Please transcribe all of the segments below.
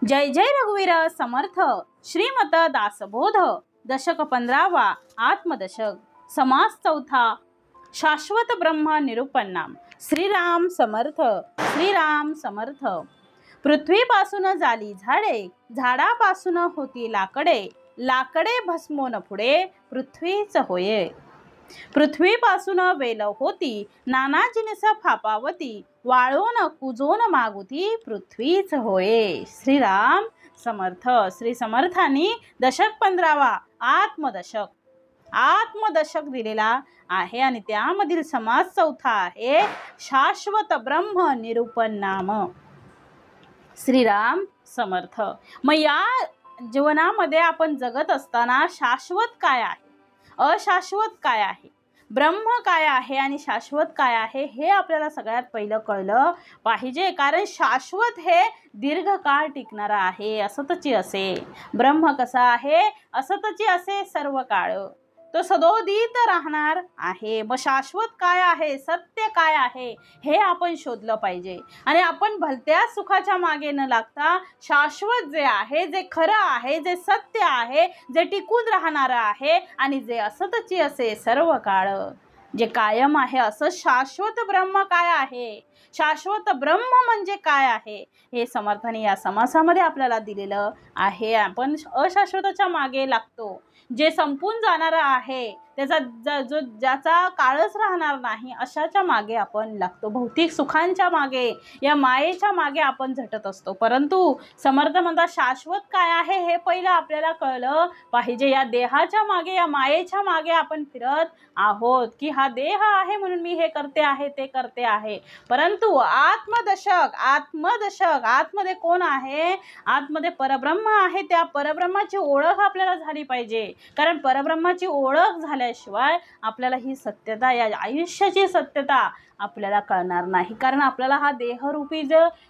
जय जय रघुवीर समर्थ श्रीमत दासबोध दशक 15वा आत्मदशक समास चौथा शाश्वत ब्रह्म निरूपणाम। श्रीराम समर्थ श्रीराम समर्थ। पृथ्वीपासून झाली झाडे, झाडापासून होती लाकडे, लाकडे भस्मोन पुढे पृथ्वीच होये। पृथ्वीपासून वेल होती नाना जिनस फापावती, वाळून कुजून मागुती पृथ्वीच होये। श्रीराम समर्थ। श्री समर्थांनी दशक 15वा आत्मदशक दिलेला आहे आणि त्यामधील समास चौथा आहे शाश्वत ब्रह्म निरूपण नाम। श्रीराम समर्थ। मग या जीवनामध्ये आपण जगत असताना शाश्वत काय आहे, अशाश्वत काय आहे, ब्रह्म काय आहे आणि शाश्वत काय आहे हे आपल्याला सगळ्यात पहिलं कळलं पाहिजे। कारण शाश्वत हे दीर्घकाळ टिकणारा आहे, असतची असे। ब्रह्म कसा आहे, असतची असे सर्व काळ, तो सदोदित राहणार आहे। मग शाश्वत काय आहे, सत्य काय आहे हे आपण शोधलं पाहिजे। आणि आपण भलत्या सुखाच्या मागे न लागता शाश्वत जे आहे, जे खरं आहे, जे सत्य आहे, जे टिकून राहणार आहे आणि जे असतची असे सर्व काळ, जे कायम आहे, असं शाश्वत ब्रह्म काय आहे, शाश्वत ब्रह्म म्हणजे काय आहे हे समर्थाने या समासामध्ये आपल्याला दिलेलं आहे। आपण अशाश्वताच्या मागे लागतो, जे संपून जाणार आहे, ज्याचा काळच राहणार नाही अशाच्या मागे आपण लागतो। भौतिक सुखांच्या मागे, या मायेच्या मागे आपण झटत असतो। परंतु समर्थ म्हणतात शाश्वत काय आहे हे पहिलं आपल्याला कळलं पाहिजे। या देहाच्या मागे, या मायेच्या मागे आपण फिरत आहोत की हा देह आहे म्हणून मी हे करते आहे, ते करते आहे। परंतु आत्मदशक आतमध्ये कोण आहे, आतमध्ये परब्रह्म आहे। त्या परब्रह्माची ओळख आपल्याला झाली पाहिजे। कारण परब्रह्माची ओळख झाल्याशिवाय आपल्याला ही सत्यता, या आयुष्याची सत्यता आपल्याला कळणार नाही। कारण आपल्याला हा देहरूपी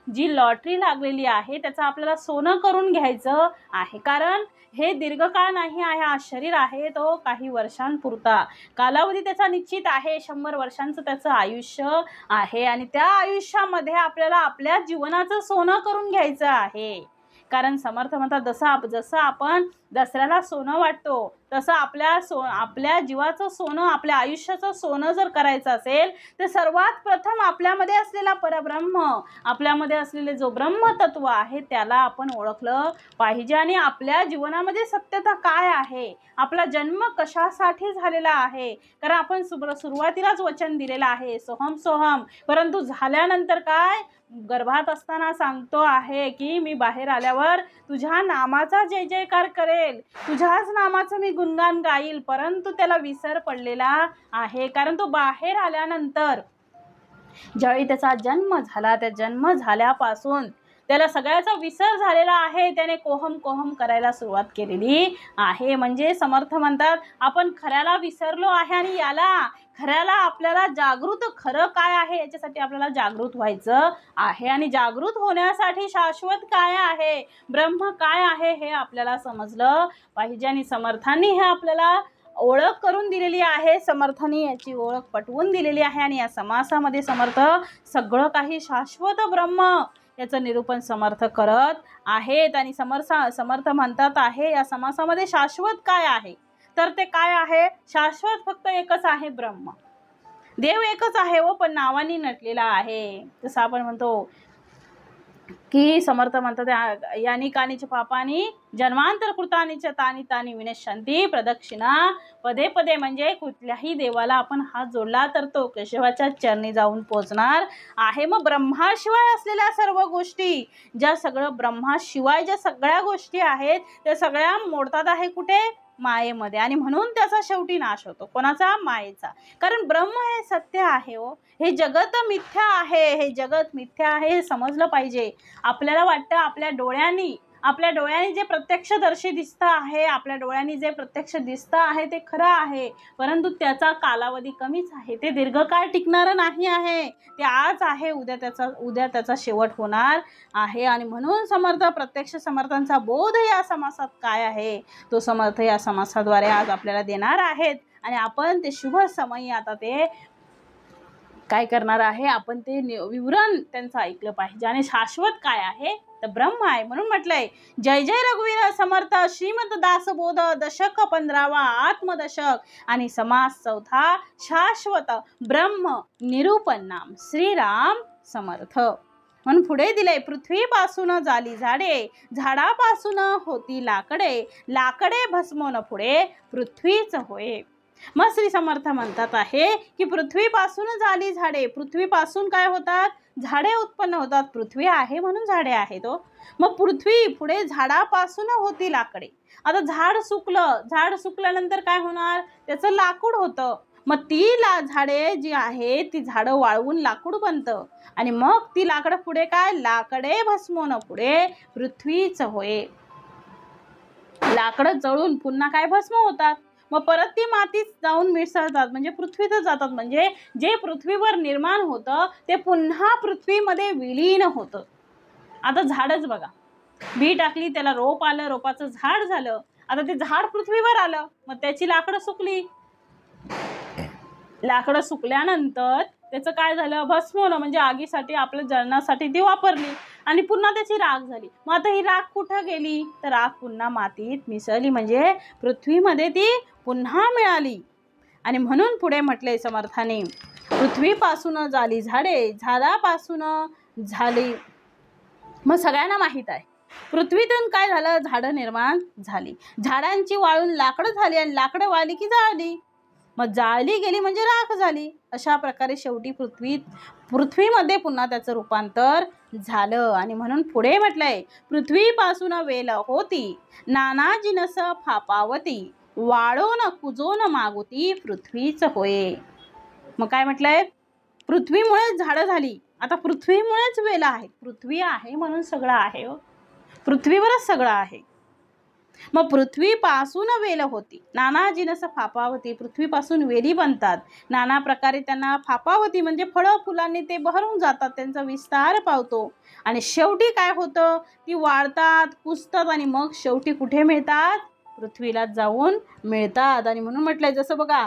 जी लॉटरी लागलेली आहे त्याचा आपल्याला सोनं करून घ्यायचं आहे। कारण हे दीर्घकाळ नाही आहे, हा शरीर आहे तो काही वर्षांपुरता, कालावधी त्याचा निश्चित आहे, 100 वर्षांचं त्याचं आयुष्य आहे। आणि त्या आयुष्यामध्ये आपल्याला आपल्या जीवनाचं सोनं करून घ्यायचं आहे। कारण समर्थ म्हणतात जसं आपण दसऱ्याला सोनं वाटतो तसं आपल्या जीवाचं सोनं, आपल्या आयुष्याचं सोनं जर करायचं असेल तर सर्वात प्रथम आपल्यामध्ये असलेला परब्रह्म, आपल्यामध्ये असलेले जो ब्रह्मतत्व आहे त्याला आपण ओळखलं पाहिजे। आणि आपल्या जीवनामध्ये सत्यता काय आहे, आपला जन्म कशासाठी झालेला आहे। कारण आपण सुरुवातीलाच वचन दिलेलं आहे सोहम सोहम, परंतु झाल्यानंतर काय, गर्भात असताना सांगतो आहे की मी बाहेर आल्यावर तुझ्या नामाचा जय जयकार करेल, तुझ्याच नामाचं मी गुणगान गाईल। परंतु त्याला विसर पडलेला आहे। कारण तो बाहेर आल्यानंतर ज्यावेळी त्याचा जन्म झाला, त्या जन्म झाल्यापासून त्याला सगळ्याचा विसर झालेला आहे। त्याने कोहम कोहम करायला सुरुवात केलेली आहे। म्हणजे समर्थ म्हणतात आपण खऱ्याला विसरलो आहे आणि याला खऱ्याला आपल्याला जागृत, खरं काय आहे याच्यासाठी आपल्याला जागृत व्हायचं आहे। आणि जागृत होण्यासाठी शाश्वत काय आहे, ब्रह्म काय आहे हे आपल्याला समजलं पाहिजे। आणि समर्थांनी हे आपल्याला ओळख करून दिलेली आहे, समर्थांनी याची ओळख पटवून दिलेली आहे। आणि या समासामध्ये समर्थ सगळं काही शाश्वत ब्रह्म याचं निरूपण समर्थ करत आहेत। आणि समर्थ म्हणतात आहे या समासामध्ये शाश्वत काय आहे, तर ते काय आहे, शाश्वत फक्त एकच आहे, ब्रह्म। देव एकच आहे व पण नावानी नटलेला आहे। जसं आपण म्हणतो की समर्थ म्हणतात यानी कानीच पापानी जन्मांतर कृतानीच तानी तानी विनश्यंती प्रदक्षिणा पदे पदे। म्हणजे कुठल्याही देवाला आपण हात जोडला तर तो केशवाच्या चरणी जाऊन पोचणार आहे। मग ब्रह्माशिवाय असलेल्या सर्व गोष्टी, ब्रह्माशिवाय ज्या सगळ्या गोष्टी आहेत त्या सगळ्या मोडतात आहे कुठे, मायेमध्ये। आणि म्हणून त्याचा शेवटी नाश होतो, कोणाचा, मायेचा। कारण ब्रह्म हे सत्य आहे हो, हे जगत मिथ्या आहे, हे जगत मिथ्या आहे हे समजलं पाहिजे। आपल्याला वाटतं आपल्या डोळ्यांनी जे प्रत्यक्षदर्शी दिसतं आहे, आपल्या डोळ्यांनी जे प्रत्यक्ष दिसतं आहे ते खरं आहे, परंतु त्याचा कालावधी कमीच आहे, ते दीर्घकाळ टिकणारं नाही आहे। ते आज आहे, उद्या त्याचा शेवट होणार आहे। आणि म्हणून प्रत्यक्ष समर्थांचा बोध या समासात काय आहे तो समर्थ या समासाद्वारे आज आपल्याला देणार आहेत। आणि आपण ते शुभ समयी आता ते काय करणार आहे आपण ते विवरण त्यांचं ऐकलं पाहिजे. आणि शाश्वत काय आहे तर ब्रह्म आहे. म्हणून म्हटलंय जय जय रघुवीर समर्थ श्रीमद दासबोध दशक 15वा आत्मदशक आणि समास 4था शाश्वत ब्रह्म निरूपण नाम श्रीराम समर्थ. म्हणून पुढे दिले पृथ्वीपासून झाली झाडे, झाडापासून होती लाकडे, लाकडे भस्मोन पुढे पृथ्वीच होय. मग श्री समर्थ म्हणतात आहे की पृथ्वीपासून झाली झाडे, पृथ्वीपासून काय होतात झाडे उत्पन्न होतात. पृथ्वी आहे म्हणून झाडे आहेत. मग पृथ्वी पुढे झाडापासून होती लाकडे. आता झाड सुकल्यानंतर काय होणार त्याचं लाकूड होतं. मग ती झाडे जी आहे ती झाडं वाळवून लाकूड बनतं आणि मग ती लाकडं पुढे काय लाकडे भस्मोन पुढे पृथ्वीच होय. लाकडं जळून पुन्हा काय भस्म होतात. मग परत ती मातीत जाऊन मिसळतात म्हणजे पृथ्वीतच जातात. म्हणजे जे पृथ्वीवर निर्माण होतं ते पुन्हा पृथ्वीमध्ये विलीन होतं. आता झाडच बघा, बी टाकली त्याला रोप आलं, रोपाचं झाड झालं. आता ते झाड पृथ्वीवर आलं, मग त्याची लाकडं सुकली. लाकडं सुकल्यानंतर त्याचं काय झालं भस्म होणं म्हणजे आगीसाठी आपल्या जळणासाठी ती वापरली आणि पुन्हा त्याची राख झाली. मग आता ही राख कुठं गेली तर राख पुन्हा मातीत मिसळली म्हणजे पृथ्वीमध्ये ती पुन्हा मिळाली. आणि म्हणून पुढे म्हटले समर्थाने पृथ्वीपासून झाली झाडे, झाडापासून झाली. मग सगळ्यांना माहीत आहे पृथ्वीतून काय झालं झाडं निर्माण झाली, झाडांची वाळून लाकडं झाली आणि लाकडं वाळली की जाळली. मग जाळली गेली म्हणजे राख झाली. अशा प्रकारे शेवटी पृथ्वीमध्ये पुन्हा त्याचं रूपांतर झालं. आणि म्हणून पुढे म्हटलंय पृथ्वीपासून वेल होती, नाना जिनस फापावती, वाळोन कुजोन मागुती पृथ्वीच होय. मग काय म्हटलंय पृथ्वीमुळे झाडं झाली. आता पृथ्वीमुळेच वेल आहे, पृथ्वी आहे म्हणून सगळं आहे. पृथ्वीवरच सगळं आहे. मग पृथ्वीपासून वेल होती, नाना जिनस फापावती, पृथ्वीपासून वेली बनतात. नाना प्रकारे त्यांना फापावती म्हणजे फळं फुलांनी ते बहरून जातात, त्यांचा विस्तार पावतो. आणि शेवटी काय होतं ती वाढतात, कुजतात आणि मग शेवटी कुठे मिळतात पृथ्वीला जाऊन मिळतात. आणि म्हणून म्हटलंय जसं बघा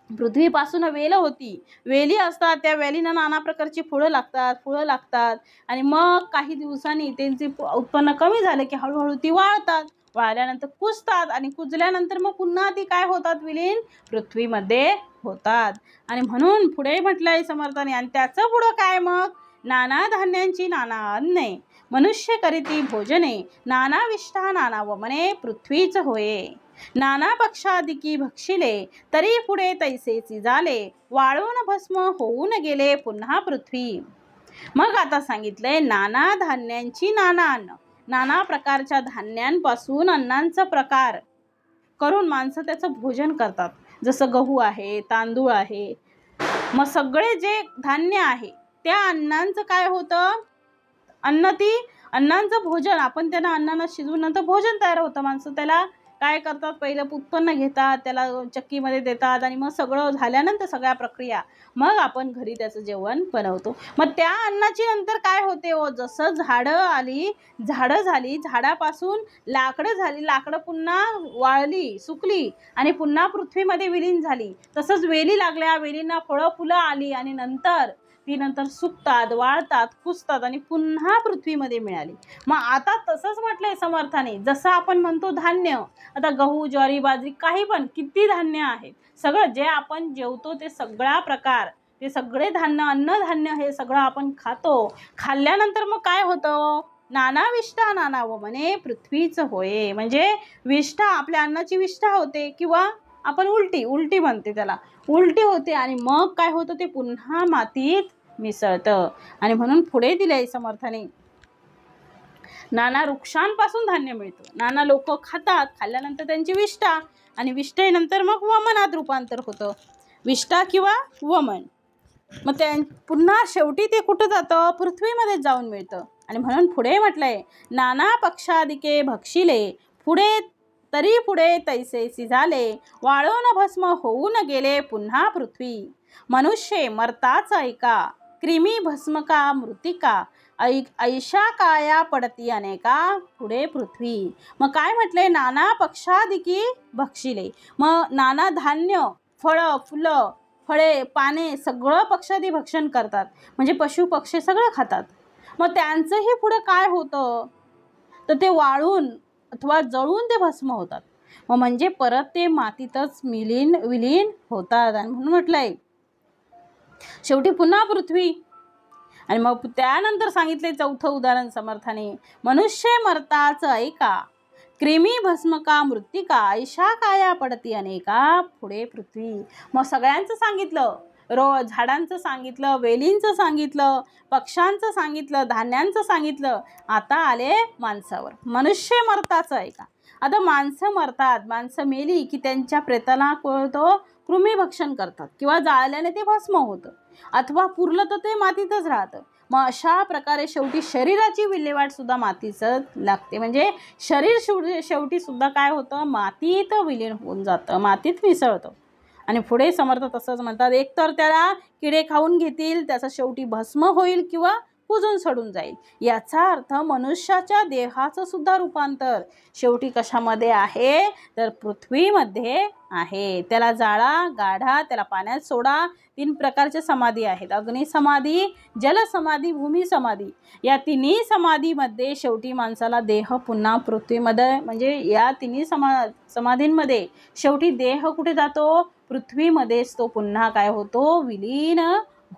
पृथ्वीपासून वेल होती, वेली असतात, त्या वेलींना नाना प्रकारची फळं लागतात आणि मग काही दिवसांनी त्यांचे उत्पन्न कमी झालं की हळूहळू ती वाळतात, वाळल्यानंतर कुजतात आणि कुजल्यानंतर मग पुन्हा ती काय होतात विलीन पृथ्वीमध्ये होतात. आणि म्हणून पुढे म्हटलंय समर्थाने आणि त्याचं पुढं काय मग नाना धान्यांची नाना अन्ने, मनुष्य करीती भोजने, नाना विष्ठा नाना वमने पृथ्वीच होये. नाना पक्षादिकी भक्षिले, तरी पुढे तैसेची झाले, वाळून भस्म होऊन गेले पुन्हा पृथ्वी. मग आता सांगितलंय नाना धान्यांची नाना अन्न, नाना प्रकारच्या धान्यांपासून अन्नांचा प्रकार करून माणसं त्याचं भोजन करतात. जसं गहू आहे, तांदूळ आहे, मग सगळे जे धान्य आहे त्या अन्नांचं काय होतं अन्नांचं भोजन. आपण त्यांना अन्नानं शिजवून नंतर भोजन तयार होतं. माणसं त्याला काय करतात पहिलं उत्पन्न घेतात, त्याला चक्कीमध्ये देतात आणि मग सगळं झाल्यानंतर सगळ्या प्रक्रिया मग आपण घरी त्याचं जेवण बनवतो. मग त्या अन्नाची नंतर काय होते जसं झाडं झाली, झाडापासून लाकडं झाली, लाकडं पुन्हा वाळली सुकली आणि पुन्हा पृथ्वीमध्ये विलीन झाली. तसंच वेली लागल्या, वेलींना फळं फुलं आली आणि नंतर सुकतात, वाळतात, कुजतात आणि पुन्हा पृथ्वीमध्ये मिळाली. मग आता तसंच म्हटलंय समर्थाने जसं आपण म्हणतो धान्य, आता गहू ज्वारी बाजरी काही पण किती धान्य आहेत, सगळं जे आपण जेवतो ते सगळा प्रकार, ते सगळे अन्नधान्य हे सगळं आपण खातो. खाल्ल्यानंतर मग काय होतं नाना विष्ठा नाना वमने पृथ्वीच होय. म्हणजे विष्ठा आपल्या अन्नाची विष्ठा होते किंवा आपण उलटी बनते, त्याला उलटी होते आणि मग काय होतं ते पुन्हा मातीत मिसळतं. आणि म्हणून पुढे दिलंय समर्थाने नाना वृक्षांपासून धान्य मिळतं, नाना लोक खातात, खाल्ल्यानंतर त्यांची विष्ठा आणि विष्ठेनंतर मग वमनात रूपांतर होतं, विष्ठा किंवा वमन. मग त्या पुन्हा शेवटी ते कुठं जातं पृथ्वीमध्ये जाऊन मिळतं. आणि म्हणून पुढे म्हटलंय नाना पक्षादिके भक्षिले, तरी पुढे तैसेसी झाले, वाळून भस्म होऊन गेले पुन्हा पृथ्वी. मनुष्य मरताच ऐका, क्रिमी भस्मका मृतिका, ऐशा काया पडती अनेका पुढे पृथ्वी. मग काय म्हटले नाना पक्षादिकी भक्षिले, मग नाना धान्य फळं फळे पाने सगळं पक्षादी भक्षण करतात, म्हणजे पशु पक्षी सगळं खातात. मग त्यांचंही पुढे काय होतं तर ते वाळून अथवा जळून ते भस्म होतात. मग म्हणजे परत ते मातीतच विलीन होतात. आणि म्हणून म्हटलंय शेवटी पुन्हा पृथ्वी. आणि मग त्यानंतर सांगितले चौथं उदाहरण समर्थाने, मनुष्य मरताच ऐका, क्रिमी भस्मका मृत्तिका, ऐशा काया पडती अनेका, पुढे पृथ्वी. मग सगळ्यांचं सांगितलं, झाडांचं सांगितलं, वेलींचं सांगितलं, पक्ष्यांचं सांगितलं, धान्यांचं सांगितलं. आता आले माणसावर. मनुष्य मरताच ऐका. आता माणसं मरतात, माणसं मेली की त्यांच्या प्रेताला तो कृमी भक्षण करतात किंवा जाळल्याने ते भस्म होतं, अथवा पुरलं तर ते मातीतच राहतं. मग अशा प्रकारे शेवटी शरीराची विल्हेवाट सुद्धा मातीच लागते. म्हणजे शरीर शेवटी सुद्धा काय होतं, मातीत विलीन होऊन जातं, मातीत मिसळतं. आणि पुढे समर्थ तसंच म्हणतात, एक तर त्याला किडे खाऊन घेतील, त्याचा शेवटी भस्म होईल किंवा कुजून सडून जाईल. याचा अर्थ मनुष्याच्या देहाचं सुद्धा रूपांतर शेवटी कशामध्ये आहे तर पृथ्वीमध्ये आहे. त्याला जाळा, गाढा, त्याला पाण्यात सोडा. 3 प्रकारच्या समाधी आहेत, अग्निसमाधी, जलसमाधी, भूमी समाधी. या तिन्ही समाधीमध्ये शेवटी माणसाला देह पुन्हा पृथ्वीमध्ये, म्हणजे या तिन्ही समाधींमध्ये शेवटी देह कुठे जातो, पृथ्वीमध्येच तो पुन्हा काय होतो, विलीन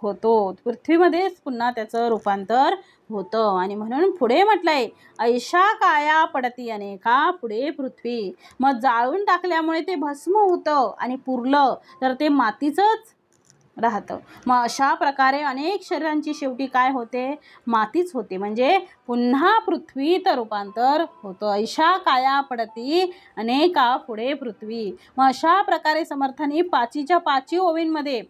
होतो. पृथ्वीमध्येच पुन्हा त्याचं रूपांतर होतं. आणि म्हणून पुढे म्हटलंय, ऐशा काया पडती अनेका, पुढे पृथ्वी. मग जाळून टाकल्यामुळे ते भस्म होतं आणि पुरलं तर ते मातीचंच राहतं. मग अशा प्रकारे अनेक शरीरांची शेवटी काय होते, मातीच होते. म्हणजे पुन्हा पृथ्वीत रूपांतर होतं. ऐशा काया पडती अनेका, पुढे पृथ्वी. मग अशा प्रकारे समर्थांनी 5 ओवींमध्ये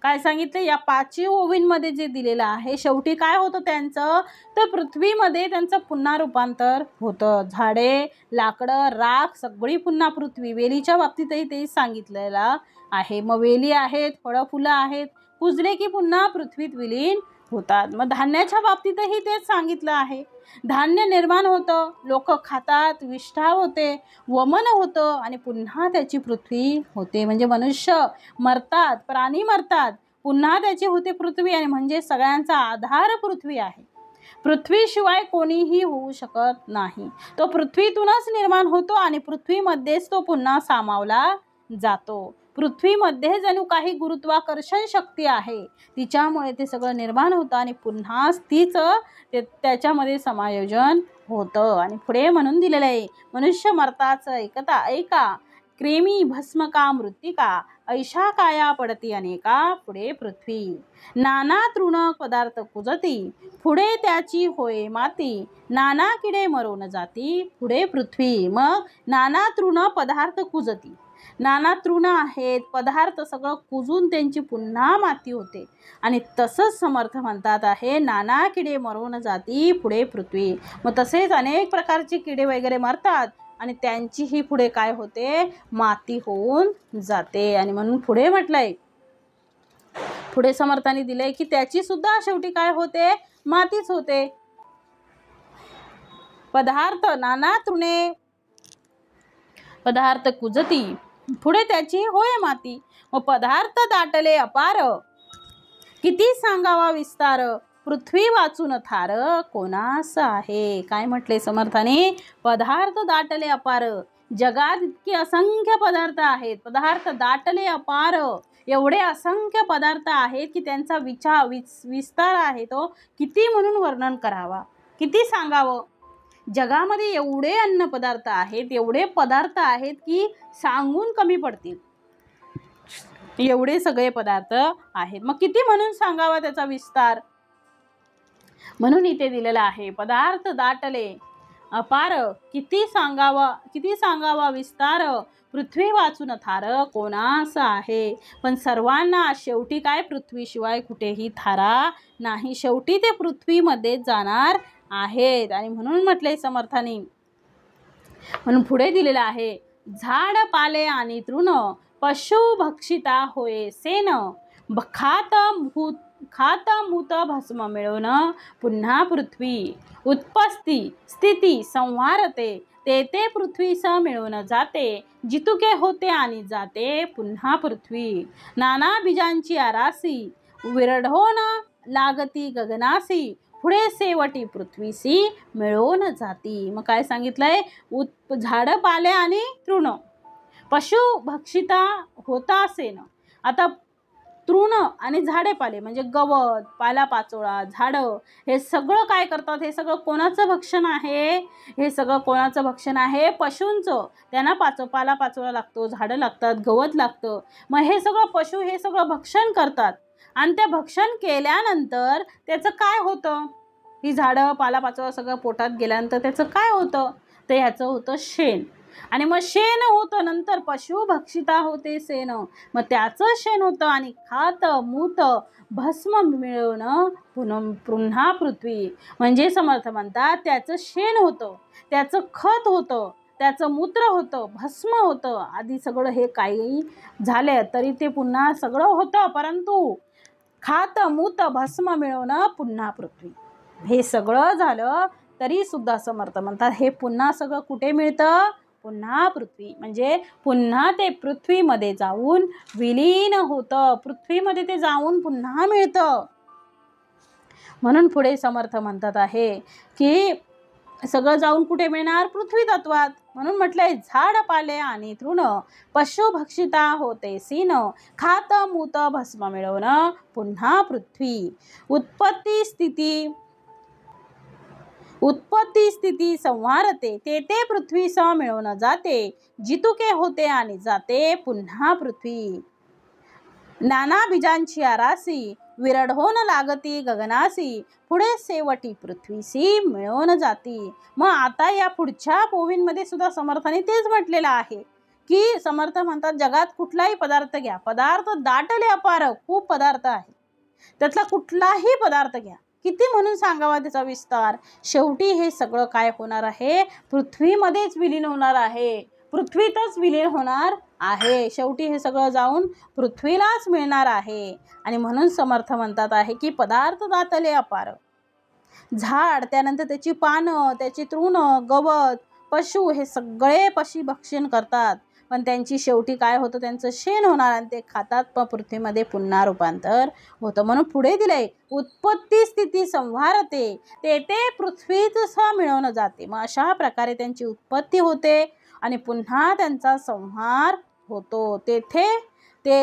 काय सांगितलं, या 5 ओवींमध्ये जे दिलेलं आहे शेवटी काय होतं त्यांचं तर पृथ्वीमध्ये त्यांचं पुन्हा रूपांतर होतं. झाडे, लाकडं, राख सगळी पुन्हा पृथ्वी. वेलीच्या बाबतीतही तेच सांगितलेलं आहे. मग वेली आहेत, फळं फुलं आहेत, कुजले की पुन्हा पृथ्वीत विलीन होतात. मग धान्याच्या बाबतीतही तेच सांगितलं आहे. धान्य निर्माण होतं, लोक खातात, विष्ठा होते, वमन होतं आणि पुन्हा त्याची पृथ्वी होते. म्हणजे मनुष्य मरतात, प्राणी मरतात, पुन्हा त्याची होते पृथ्वी. आणि म्हणजे सगळ्यांचा आधार पृथ्वी आहे. पृथ्वीशिवाय कोणीही होऊ शकत नाही. तो पृथ्वीतूनच निर्माण होतो आणि पृथ्वीमध्येच तो पुन्हा सामावला जातो. पृथ्वीमध्ये जणू काही गुरुत्वाकर्षण शक्ती आहे, तिच्यामुळे ते सगळं निर्माण होतं आणि पुन्हा तीच त्याच्यामध्ये समायोजन होतं. आणि पुढे म्हणून दिलेलं आहे, मनुष्य मरताच ऐका, क्रेमी भस्मका मृत्तिका, ऐशा काया पडती अनेका, पुढे पृथ्वी. नाना तृण पदार्थ कुजती, पुढे त्याची होय माती, नाना किडे मरून जाती, पुढे पृथ्वी. मग नाना तृण पदार्थ कुजती, नाना तृण आहेत, पदार्थ सगळं कुजून त्यांची पुन्हा माती होते. आणि तसंच समर्थ म्हणतात आहे, नाना किडे मरून जाती, पुढे पृथ्वी. मग तसेच अनेक प्रकारचे किडे वगैरे मरतात आणि त्यांचीही पुढे काय होते, माती होऊन जाते. आणि म्हणून पुढे म्हटलंय, पुढे समर्थांनी दिलंय की त्याची सुद्धा शेवटी काय होते, मातीच होते. पदार्थ नाना तृणे पदार्थ कुजती, पुढे त्याची होय माती. व पदार्थ दाटले अपार, किती सांगावा विस्तार, पृथ्वी वाचून थार, कोणास आहे. काय म्हटले समर्थाने, पदार्थ दाटले अपार. जगात इतके असंख्य पदार्थ आहेत, पदार्थ दाटले अपार, एवढे असंख्य पदार्थ आहेत की त्यांचा विस्तार आहे तो किती म्हणून वर्णन करावा, किती सांगावं. जगामध्ये एवढे अन्न पदार्थ आहेत, एवढे पदार्थ आहेत की सांगून कमी पडतील, एवढे सगळे पदार्थ आहेत. मग किती म्हणून सांगावा त्याचा विस्तार. म्हणून इथे दिलेला आहे, पदार्थ दाटले अपार, किती सांगावा विस्तार, पृथ्वी वाचून थार, कोणास आहे. पण सर्वांना शेवटी काय, पृथ्वीशिवाय कुठेही थारा नाही, शेवटी ते पृथ्वीमध्ये जाणार आहेत. आणि म्हणून म्हटले समर्थांनी, म्हणून पुढे दिलेलं आहे, झाड पाले आणि तृण, पशु भक्षिता होय सेन, खात मूत भस्म मिळून पुन्हा पृथ्वी, उत्पत्ती स्थिती संहारते, ते ते पृथ्वीस मिळून जाते, जितुके होते आणि जाते पुन्हा पृथ्वी. नाना बीजांची आरासी, विरढोन लागती गगनासी, पुढे सेवटी पृथ्वीसी मिळून जाती. मग काय सांगितलंय? झाड पाले आणि तृण, पशु भक्षिता होता सेन. आता तृण आणि झाडे पाले म्हणजे गवत, पालापाचोळा, झाडं, हे सगळं काय करतात? हे सगळं कोणाचं भक्षण आहे? हे सगळं कोणाचं भक्षण आहे? पशूंचं. त्यांना पालापाचोळा लागतो, झाडं लागतात, गवत लागतं. मग हे सगळं पशु हे सगळं भक्षण करतात आणि ते भक्षण केल्यानंतर त्याचं काय होतं? ही झाडं पालापाचोळा सगळं पोटात गेल्यानंतर त्याचं काय होतं? तर ह्याचं होतं शेण. आणि मग शेण होतं, नंतर पशु भक्षिता होते सेन. मग त्याचं शेण होतं आणि खात मूत भस्म मिळवणं पुन्हा पृथ्वी. म्हणजे समर्थ म्हणतात त्याचं शेण होतं, त्याचं खत होतं, त्याचं मूत्र होतं, भस्म होतं, आधी सगळं हे काही झाले तरी ते पुन्हा सगळं होतं, परंतु खात मूत भस्म मिळवणं पुन्हा पृथ्वी. हे सगळं झालं तरी सुद्धा समर्थ म्हणतात हे पुन्हा सगळं कुठे मिळतं? पुन्हा पृथ्वी. म्हणजे पुन्हा ते पृथ्वीमध्ये जाऊन विलीन होतं, पृथ्वीमध्ये ते जाऊन पुन्हा मिळतं. म्हणून पुढे समर्थ म्हणतात आहे की सगळं जाऊन कुठे मिळणार? पृथ्वी तत्वात. म्हणून म्हटलंय झाड पाले आणि तृण, पशु भक्षिता होते सीन, खात मूत भस्म मिळवणं पुन्हा पृथ्वी. उत्पत्ती स्थिती संहारते, ते ते पृथ्वीस मिळवून जाते, जितुके होते आणि जाते पुन्हा पृथ्वी. नाना बीजांची आरासी, विरढोन लागती गगनासी, पुढे सेवटी पृथ्वीसी मिळवून जाती. मग आता या पुढच्या पोवींमध्ये सुद्धा समर्थाने तेच म्हटलेलं आहे की समर्थ म्हणतात जगात कुठलाही पदार्थ घ्या, पदार्थ दाटले अपार, खूप पदार्थ आहे, त्यातला कुठलाही पदार्थ घ्या, किती म्हणून सांगावा त्याचा विस्तार, शेवटी हे सगळं काय होणार आहे? पृथ्वीमध्येच विलीन होणार आहे, पृथ्वीतच विलीन होणार आहे. शेवटी हे सगळं जाऊन पृथ्वीलाच मिळणार आहे. आणि म्हणून समर्थ म्हणतात आहे की पदार्थ दाटले अपार. झाड, त्यानंतर त्याची पानं, त्याची तृण, गवत, पशु, हे सगळे पशी भक्षण करतात, पण त्यांची शेवटी काय होतं? त्यांचं शेण होणार आणि ते खातात, पण पृथ्वीमध्ये पुन्हा रूपांतर होतं. म्हणून पुढे दिलंय उत्पत्ती स्थिती संहारते, ते ते पृथ्वीच मिळवून जाते. मग अशा प्रकारे त्यांची उत्पत्ती होते आणि पुन्हा त्यांचा संहार होतो. ते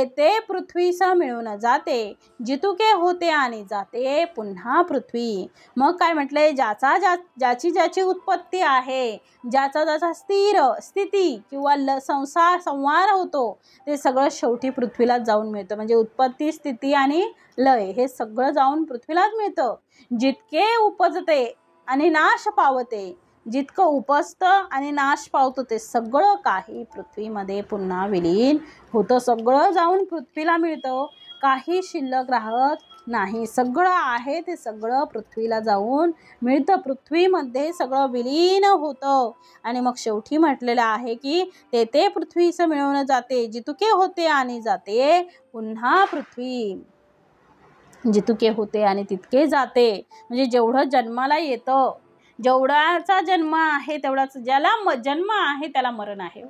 ते पृथ्वीस मिळून जाते, जितुके होते आणि जाते पुन्हा पृथ्वी. मग काय म्हटलंय? ज्याची उत्पत्ती आहे, ज्याचा स्थिर स्थिती किंवा संहार होतो, ते सगळं शेवटी पृथ्वीलाच जाऊन मिळतं. म्हणजे उत्पत्ती, स्थिती आणि लय हे सगळं जाऊन पृथ्वीलाच मिळतं. जितके उपजते आणि नाश पावते, जितकं उपजतं आणि नाश पावतं ते सगळं काही पृथ्वीमध्ये पुन्हा विलीन होतं. सगळं जाऊन पृथ्वीला मिळतं, काही शिल्लक राहत नाही. सगळं आहे ते सगळं पृथ्वीला जाऊन मिळतं, पृथ्वीमध्ये सगळं विलीन होतं. आणि मग शेवटी म्हटलेलं आहे की ते ते पृथ्वीस मिळवून जाते, जितुके होते आणि जाते पुन्हा पृथ्वी. जितुके होते आणि तितके जाते, म्हणजे जेवढं जन्माला येतं, जेवढाचा जन्म आहे तेवढाच, ज्याला जन्म आहे त्याला मरण आहे,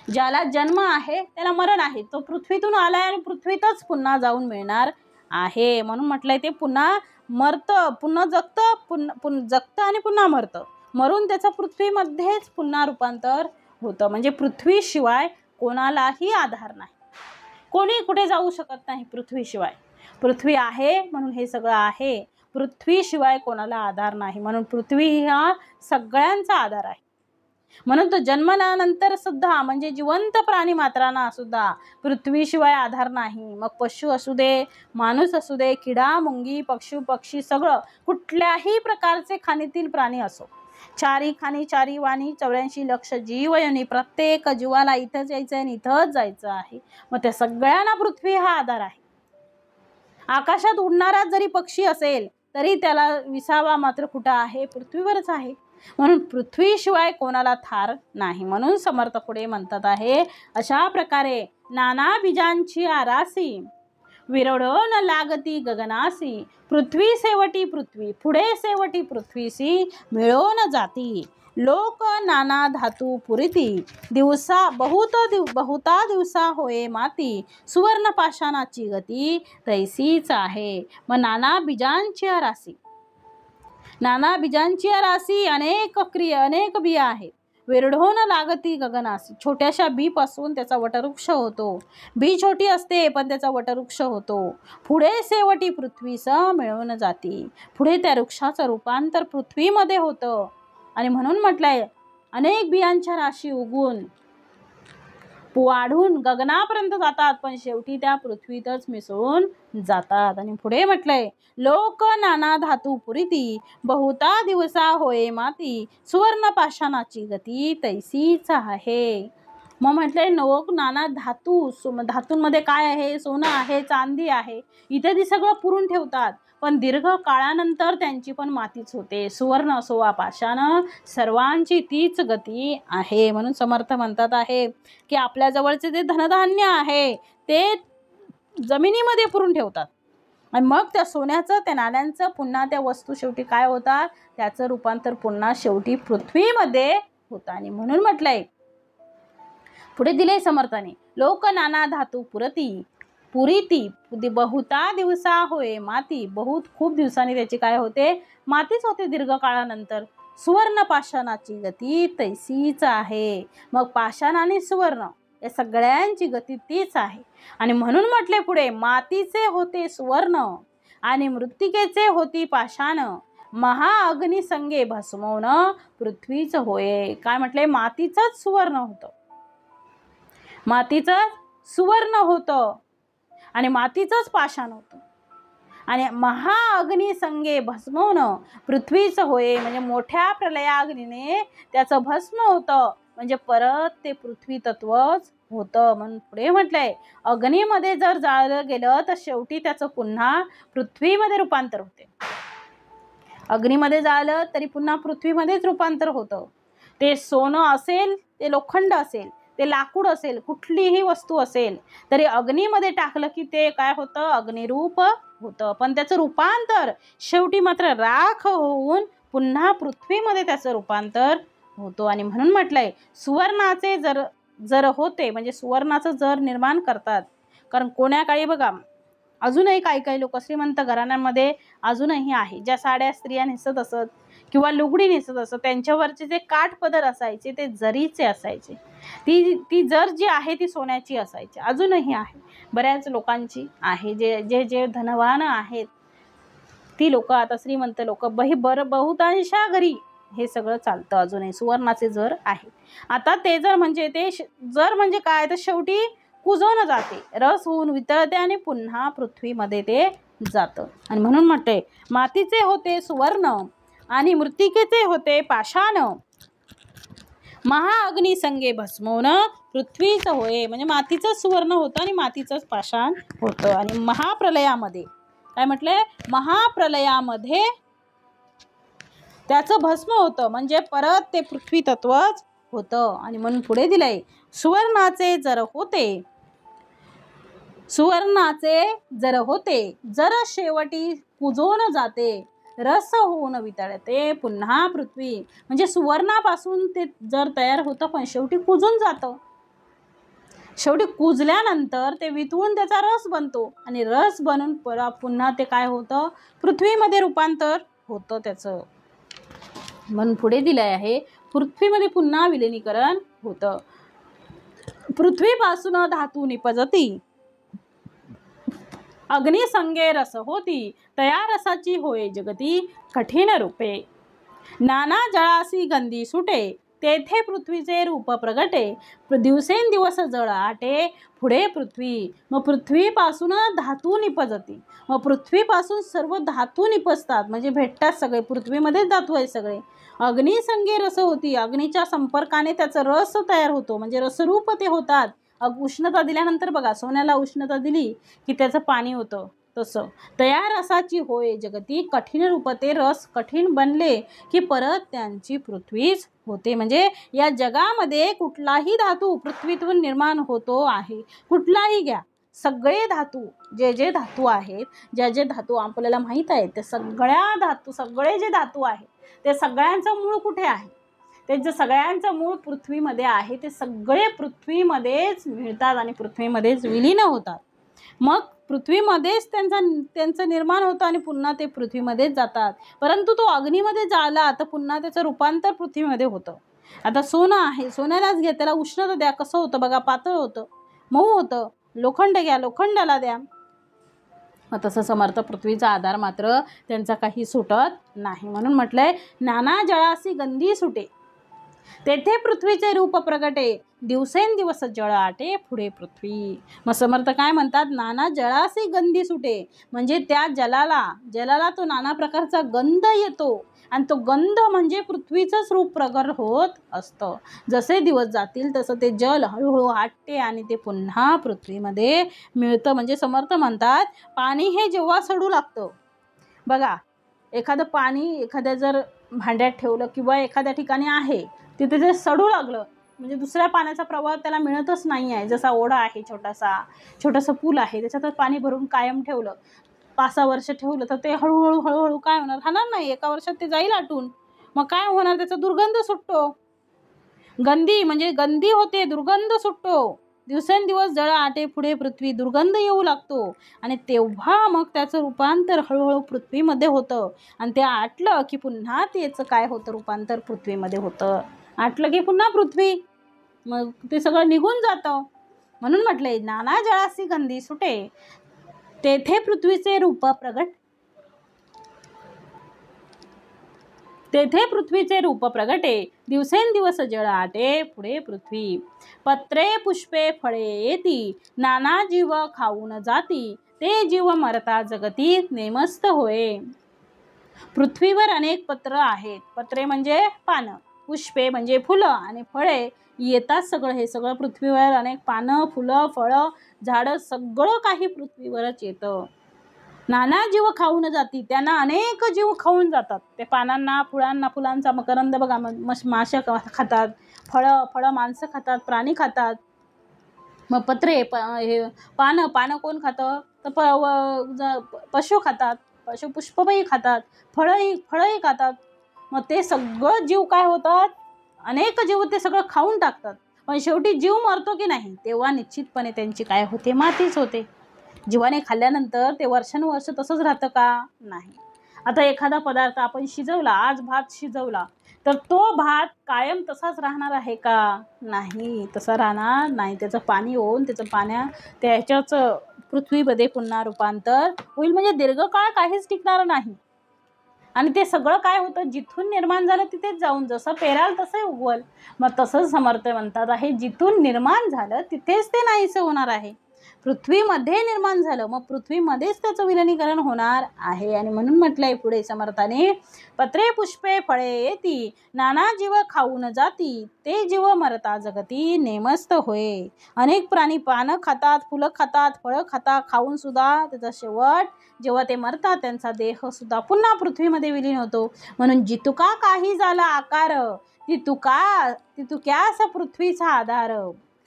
ज्याला जन्म आहे त्याला मरण आहे. तो पृथ्वीतून आलाय आणि पृथ्वीतच पुन्हा जाऊन मिळणार आहे. म्हणून म्हटलंय ते पुन्हा मरतं, पुन्हा जगतं आणि पुन्हा मरतं, मरून त्याचं पृथ्वीमध्येच पुन्हा रूपांतर होतं. म्हणजे पृथ्वीशिवाय कोणालाही आधार नाही, कोणी कुठे जाऊ शकत नाही पृथ्वीशिवाय. पृथ्वी आहे म्हणून हे सगळं आहे, पृथ्वीशिवाय कोणाला आधार नाही. म्हणून पृथ्वी हा सगळ्यांचा आधार आहे. म्हणून तो जन्मल्यानंतर सुद्धा, म्हणजे जिवंत प्राणी मात्रांना सुद्धा पृथ्वीशिवाय आधार नाही. मग पशु असू दे, माणूस असू दे, किडा मुंगी, पक्षी, सगळं कुठल्याही प्रकारचे खाणीतील प्राणी असो, चारी खाणी चारी वाणी 84 लक्ष जीवयोनी, प्रत्येक जीवाला इथंच यायचं आणि इथंच जायचं आहे. मग त्या सगळ्यांना पृथ्वी हा आधार आहे. आकाशात उडणारा जरी पक्षी असेल तरी त्याला विसावा मात्र कुठं आहे? पृथ्वीवरच आहे. म्हणून पृथ्वीशिवाय कोणाला थार नाही. म्हणून समर्थ पुढे म्हणतात आहे अशा प्रकारे नाना बीजांची आरासी, विरडोन लागती गगनासी, पृथ्वी सेवटी पृथ्वी, पुढे सेवटी पृथ्वीसी मिळून जाती. लोक नाना धातू पुरिती बहुता दिवसा होये माती सुवर्ण पाषाणाची गती तैसीच आहे. मग नाना बीजांची राशी अनेक बिया आहेत. वेरढोन लागती गगनासी. छोट्याशा बी पासून त्याचा वटवृक्ष होतो. बी छोटी असते पण त्याचा वटवृक्ष होतो. पुढे शेवटी पृथ्वीस मिळवून जाती. पुढे त्या वृक्षाचं रूपांतर पृथ्वीमध्ये होतं. आणि म्हणून म्हटलंय अनेक बियांच्या राशी उगून वाढून गगनापर्यंत जातात पण शेवटी त्या पृथ्वीतच मिसळून जातात. आणि पुढे म्हटलंय लोक नाना धातू पुरिती बहुता दिवसा होये माती सुवर्ण पाषाणाची गती तैसीच आहे. मग म्हटलंय लोक नाना धातूंमध्ये काय आहे, सोनं आहे, चांदी आहे इत्यादी सगळं पुरून ठेवतात पण दीर्घ काळानंतर त्यांची पण मातीच होते. सुवर्ण असो वा पाषाण सर्वांची तीच गती आहे. म्हणून समर्थ म्हणतात आहे की आपल्या जवळचे जे धनधान्य आहे ते जमिनीमध्ये पुरून ठेवतात आणि मग त्या सोन्याचं त्या नाण्यांचं पुन्हा त्या वस्तू शेवटी काय होतात, त्याचं रूपांतर पुन्हा शेवटी पृथ्वीमध्ये होतं. आणि म्हणून म्हटलंय पुढे दिले समर्थाने लोक नाना धातू पुरीती बहुता दिवसा होय माती. खूप दिवसांनी त्याची काय होते, मातीच होते दीर्घ काळानंतर. सुवर्ण पाषाणाची गती तैसीच आहे. मग पाषाण आणि सुवर्ण या सगळ्यांची गती तीच आहे. आणि म्हणून म्हटले पुढे मातीचे होते सुवर्ण आणि मृत्तिकेचे होती पाषाण महाअग्नी संगे भस्मवण पृथ्वीच होय. काय म्हटले, मातीचंच सुवर्ण होतं, मातीचं सुवर्ण होतं आणि मातीचंच पाषाण होतं आणि महाअग्नी संगे भस्मवण पृथ्वीच होय. म्हणजे मोठ्या प्रलयाग्नीने त्याचं भस्म होतं म्हणजे परत ते पृथ्वी तत्वच होतं. म्हणून पुढे म्हटलंय अग्नीमध्ये जर जाळलं गेलं तर शेवटी त्याचं पुन्हा पृथ्वीमध्ये रूपांतर होते. अग्नीमध्ये जाळलं तरी पुन्हा पृथ्वीमध्येच रूपांतर होतं. ते सोनं असेल, ते लोखंड असेल, ते लाकूड असेल, कुठलीही वस्तू असेल तरी अग्नीमध्ये टाकलं की ते काय होतं, अग्निरूप होतं. पण त्याचं रूपांतर शेवटी मात्र राख होऊन पुन्हा पृथ्वीमध्ये त्याचं रूपांतर होतो. आणि म्हणून म्हटलंय सुवर्णाचे जर होते म्हणजे सुवर्णाचं जर निर्माण करतात. कारण कोण्या काळी बघा अजूनही काही लोक श्रीमंत घराण्यांमध्ये अजूनही आहे, ज्या साड्या स्त्रिया नेसत असत किंवा लुगडी नेसत असत त्यांच्यावरचे जे काठपदर असायचे ते जरीचे असायचे. ती जर जी आहे ती सोन्याची असायची, अजूनही आहे, बऱ्याच लोकांची आहे. जे धनवान आहेत ती लोक, आता श्रीमंत लोक बहुतांशा घरी हे सगळं चालतं अजूनही, सुवर्णाचे जर आहे. आता ते जर म्हणजे काय तर शेवटी कुजवून जाते, रस होऊन वितळते आणि पुन्हा पृथ्वीमध्ये ते जातं. आणि म्हणून म्हणते मातीचे होते सुवर्ण आणि मृत्तिकेचे होते पाषाण महाअग्नी संगे भस्मवण पृथ्वीच होय. म्हणजे मातीचंच सुवर्ण होतं आणि मातीचंच पाषाण होतं. आणि महाप्रलयामध्ये काय म्हटलंय, महाप्रलयामध्ये त्याचं भस्म होतं म्हणजे परत ते पृथ्वी तत्वच होतं. आणि म्हणून पुढे दिलंय सुवर्णाचे जर होते जर शेवटी कुजवून जाते रस होऊन वितळते पुन्हा पृथ्वी. म्हणजे सुवर्णापासून ते जर तयार होतं पण शेवटी कुजून जातं. शेवटी कुजल्यानंतर ते वितळून त्याचा रस बनतो आणि रस बनून पुन्हा ते काय होतं, पृथ्वीमध्ये रूपांतर होतं त्याचं. म्हणून पुढे दिलंय आहे पृथ्वीमध्ये पुन्हा विलिनीकरण होतं. पृथ्वीपासून धातू निपजती अग्निसंगे रस होती तया रसाची होय जगती कठीण रूपे. नाना जळासी गंधी सुटे तेथे पृथ्वीचे रूप प्रगटे दिवसेंदिवस जळ आटे पुढे पृथ्वी. मग पृथ्वीपासून धातू निपजती, मग पृथ्वीपासून सर्व धातू निपजतात म्हणजे भेटतात सगळे, पृथ्वीमध्येच धातू आहे सगळे. अग्निसंगे रस होती, अग्नीच्या संपर्काने त्याचा रस तयार होतो म्हणजे रसरूप ते होतात. उष्णता दिल्यानंतर बघा सोन्याला उष्णता दिली की त्याचं पाणी होतं, तसं तया रसाची होय जगती कठीण रूप. ते रस कठीण बनले की परत त्यांची पृथ्वीच होते. म्हणजे या जगामध्ये कुठलाही धातू पृथ्वीतून निर्माण होतो आहे, कुठलाही घ्या, सगळे धातू जे धातू आहेत, जे धातू आपल्याला माहीत आहेत ते सगळे जे धातू आहेत ते सगळ्यांचं मूळ कुठे आहे, त्यांचं सगळ्यांचं मूळ पृथ्वीमध्ये आहे, ते सगळे पृथ्वीमध्येच मिळतात आणि पृथ्वीमध्येच विलीन होतात. मग पृथ्वीमध्येच त्यांचं निर्माण होतं आणि पुन्हा ते पृथ्वीमध्येच जातात. परंतु तो अग्नीमध्ये जाला तर पुन्हा त्याचं रूपांतर पृथ्वीमध्ये होतं. आता सोनं आहे, सोन्यालाच घ्या, त्याला उष्णता द्या, कसं होतं बघा, पातळ होतं, मऊ होतं. लोखंड घ्या, लोखंडाला द्या. तसं समर्थ पृथ्वीचा आधार मात्र त्यांचा काही सुटत नाही. म्हणून म्हटलंय नाना जळासी गंधी सुटे, तेथे पृथ्वीचे रूप प्रगटे, दिवसेंदिवस जळ आटे पुढे पृथ्वी. मग समर्थ काय म्हणतात, नाना जळासी गंधी सुटे, म्हणजे त्या जलाला तो नाना प्रकारचा गंध येतो आणि तो गंध म्हणजे पृथ्वीचंच रूप प्रगट होत असतं. जसे दिवस जातील तसं ते जल हळूहळू आटते आणि ते पुन्हा पृथ्वीमध्ये मिळतं. म्हणजे समर्थ म्हणतात पाणी हे जेव्हा सडू लागतं बघा, एखादं पाणी एखाद्या जर भांड्यात ठेवलं किंवा एखाद्या ठिकाणी आहे तिथे ते सडू लागलं म्हणजे दुसऱ्या पाण्याचा प्रवाह त्याला मिळतच नाही आहे. जसा ओढा आहे, छोटासा पूल आहे, त्याच्यात पाणी भरून कायम ठेवलं, 5-6 वर्ष ठेवलं तर ते हळूहळू काय होणार, राहणार नाही. एका वर्षात ते जाईल आटून. मग काय होणार, त्याचा दुर्गंध सुटतो. गंधी म्हणजे गंधी होते, दुर्गंध सुटतो. दिवसेंदिवस जळ आटे पुढे पृथ्वी, दुर्गंध येऊ लागतो आणि तेव्हा मग त्याचं रूपांतर हळूहळू पृथ्वीमध्ये होतं. आणि ते आटलं की पुन्हा त्याचं काय होतं, रूपांतर पृथ्वीमध्ये होतं. आटलं की पुन्हा पृथ्वी, मग ते सगळं निघून जातं. म्हणून म्हटलंय नाना जळासी गंधी सुटे, तेथे पृथ्वीचे रूप प्रगट, तेथे पृथ्वीचे रूप प्रगटे, दिवसेंदिवस जळ आटे पुढे पृथ्वी. पत्रे पुष्पे फळे येती, नाना जीव खाऊन जाती, ते जीव मरता जगती नेमस्त होय. पृथ्वीवर अनेक पत्र आहेत. पत्रे म्हणजे पानं, पुष्पे म्हणजे फुलं आणि फळे येतात. सगळं हे सगळं पृथ्वीवर अनेक पानं, फुलं, फळं, झाडं सगळं काही पृथ्वीवरच येतं. नाना जीव खाऊन जाती, त्यांना अनेक जीव खाऊन जातात. ते पानांना, फुलांना, फुलांचा मकरंद बघा, मासे खातात, फळं माणसं खातात, प्राणी खातात. मग पत्रे हे पानं कोण खातं तर पशु खातात, पशु पुष्पही खातात, फळंही खातात. मग ते सगळं जीव काय होतात, अनेक जीव ते सगळं खाऊन टाकतात. पण शेवटी जीव मरतो की नाही, तेव्हा निश्चितपणे त्यांची काय होते, मातीच होते. जीवाने खाल्ल्यानंतर ते वर्षानुवर्ष तसंच राहतं का, नाही. आता एखादा पदार्थ आपण शिजवला, आज भात शिजवला तर तो भात कायम तसाच राहणार आहे का, नाही, तसा राहणार नाही. त्याचं पाणी होऊन त्याच्याच पृथ्वीमध्ये पुन्हा रूपांतर होईल. म्हणजे दीर्घकाळ काहीच टिकणार नाही. आणि ते सगळं काय होतं, जिथून निर्माण झालं तिथेच जाऊन, जसं पेराल तसं उगवल. मग तसंच समर्थ म्हणतात आहे, जिथून निर्माण झालं तिथेच ते नाहीसं होणार आहे. पृथ्वीमध्ये निर्माण झालं मग पृथ्वीमध्येच त्याचं विलिनीकरण होणार आहे. आणि म्हणून म्हटलंय पुढे समर्थाने, पत्रे पुष्पे फळे येती, नाना जीव खाऊन जाती, ते जीव मरता जगती नेमस्त होय. अनेक प्राणी पानं खातात, फुलं खातात, फळं खातात, खाऊन सुद्धा त्याचा शेवट जेव्हा ते मरतात त्यांचा देह सुद्धा पुन्हा पृथ्वीमध्ये विलीन होतो. म्हणून जितुका काही झाला आकार, तितुक्यास पृथ्वीचा आधार.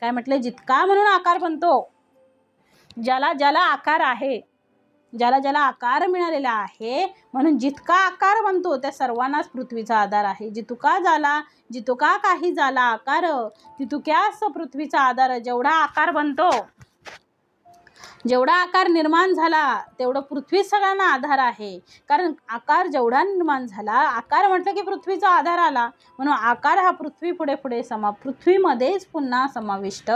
काय म्हटलं, जितका म्हणून आकार बनतो, ज्याला आकार आहे, ज्याला आकार मिळालेला आहे, म्हणून जितका आकार बनतो त्या सर्वांनाच पृथ्वीचा आधार आहे. जितुका काही झाला आकार, तितुक्यास पृथ्वीचा आधार. जेवढा आकार बनतो, जेवढा आकार निर्माण झाला तेवढं पृथ्वी सगळ्यांना आधार आहे. कारण आकार जेवढा निर्माण झाला, आकार म्हटलं की पृथ्वीचा आधार आला, म्हणून आकार हा पृथ्वी पुढे पृथ्वीमध्येच पुन्हा समाविष्ट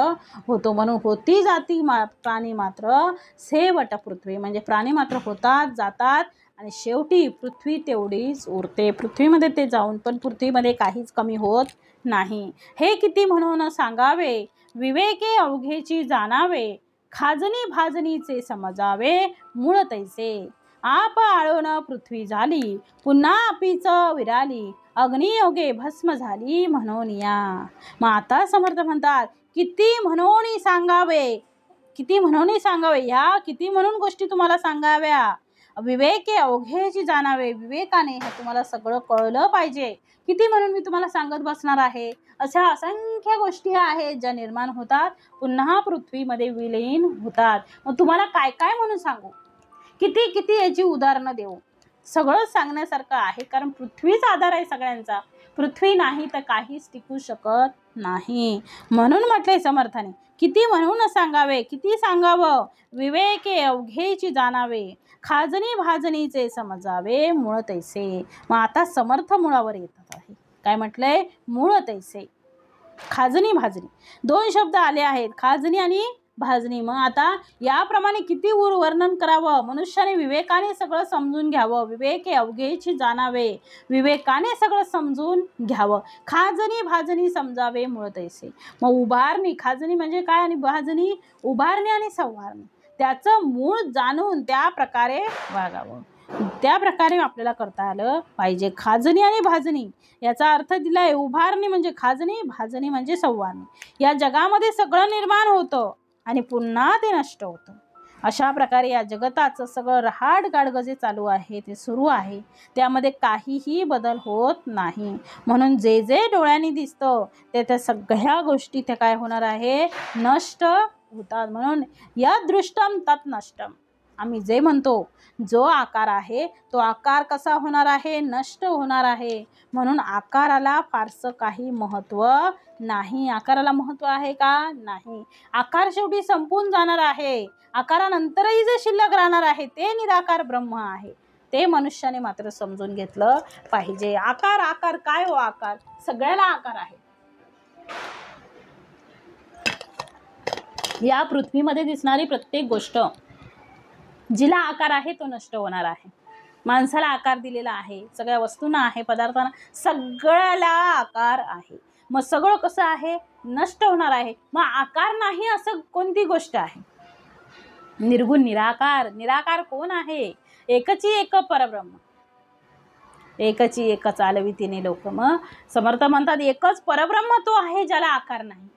होतो. म्हणून होती जाती प्राणी मात्र सेवट पृथ्वी, म्हणजे प्राणी मात्र होतात जातात आणि शेवटी पृथ्वी तेवढीच उरते. पृथ्वीमध्ये ते जाऊन पण पृथ्वीमध्ये काहीच कमी होत नाही. हे किती म्हणून सांगावे, विवेके अवघेची जाणावे, खाजनी भाजनीचे समजावे, मूळ तैसे. आप आळोन पृथ्वी झाली, पुन्हा आपीच विराली, अग्नियोगे भस्म झाली म्हणून या. मग आता समर्थ म्हणतात, किती म्हणून सांगावे, ह्या किती म्हणून गोष्टी तुम्हाला सांगाव्या. विवेके अवघेची जाणावे, विवेकाने हे तुम्हाला सगळं कळलं पाहिजे. किती म्हणून मी तुम्हाला सांगत बसणार आहे. अशा असंख्य गोष्टी आहेत ज्या निर्माण होतात, पुन्हा पृथ्वीमध्ये विलीन होतात. मग तुम्हाला काय काय म्हणून सांगू, किती याची उदाहरणं देऊ, सगळं सांगण्यासारखं आहे. कारण पृथ्वीच आधार आहे सगळ्यांचा. पृथ्वी नाही तर काहीच टिकू शकत नाही. म्हणून म्हटले समर्थाने, किती म्हणून सांगावे, किती सांगावं, विवेके अवघेची जाणावे, खाजनी भाजनीचे समजावे, मूळ तैसे. मग आता समर्थ मुळावर येतात आहे. काय म्हटलंय? मूळ तैसे. खाजनी भाजनी दोन शब्द आले आहेत, खाजनी आणि भाजनी. मग आता याप्रमाणे किती वर्णन करावं. मनुष्याने विवेकाने सगळं समजून घ्यावं. विवेके अवघेची जाणावे, विवेकाने सगळं समजून घ्यावं. खाजनी भाजनी समजावे, मूळ तैसे. मग उभारणी, खाजनी म्हणजे काय आणि भाजनी उभारणी आणि संवारणी, त्याचं मूळ जाणून त्या प्रकारे वागावं. त्या प्रकारे आपल्याला करता आलं पाहिजे. खाजनी आणि भाजनी याचा अर्थ दिलाय. उभारणी म्हणजे खाजनी, भाजनी म्हणजे संवारणी. या जगामध्ये सगळं निर्माण होतं आणि पुन्हा ते नष्ट होतं. अशा प्रकारे या जगताचं सगळं रहाड गाडगं जे चालू आहे ते सुरू आहे, त्यामध्ये काहीही बदल होत नाही. म्हणून जे जे डोळ्यांनी दिसतं ते त्या सगळ्या गोष्टी त्या काय होणार आहे? नष्ट होतात. म्हणून या दृष्टम तत् नष्टम, आम्ही जे म्हणतो जो आकार आहे तो आकार कसा होणार आहे? नष्ट होणार आहे. म्हणून आकाराला फारसं काही महत्त्व नाही. आकाराला महत्त्व आहे का? नाही. आकार शेवटी संपून जाणार आहे. आकारानंतरही जे शिल्लक राहणार आहे ते निराकार ब्रह्म आहे. ते मनुष्याने मात्र समजून घेतलं पाहिजे. आकार, आकार काय हो? आकार सगळ्याला आकार आहे. या पृथ्वीमध्ये दिसणारी प्रत्येक गोष्ट जिला आकार आहे तो नष्ट होणार आहे. माणसाला आकार दिलेला आहे, सगळ्या वस्तूंना आहे, पदार्थांना, सगळ्याला आकार आहे. मग सगळं कसं आहे? नष्ट होणार आहे. मग आकार नाही असं कोणती गोष्ट आहे? निर्गुण निराकार. निराकार कोण आहे? एकची एक परब्रह्म. एकची एक चालवितीने लोक. मग समर्थ म्हणतात एकच परब्रह्म तो आहे ज्याला आकार नाही.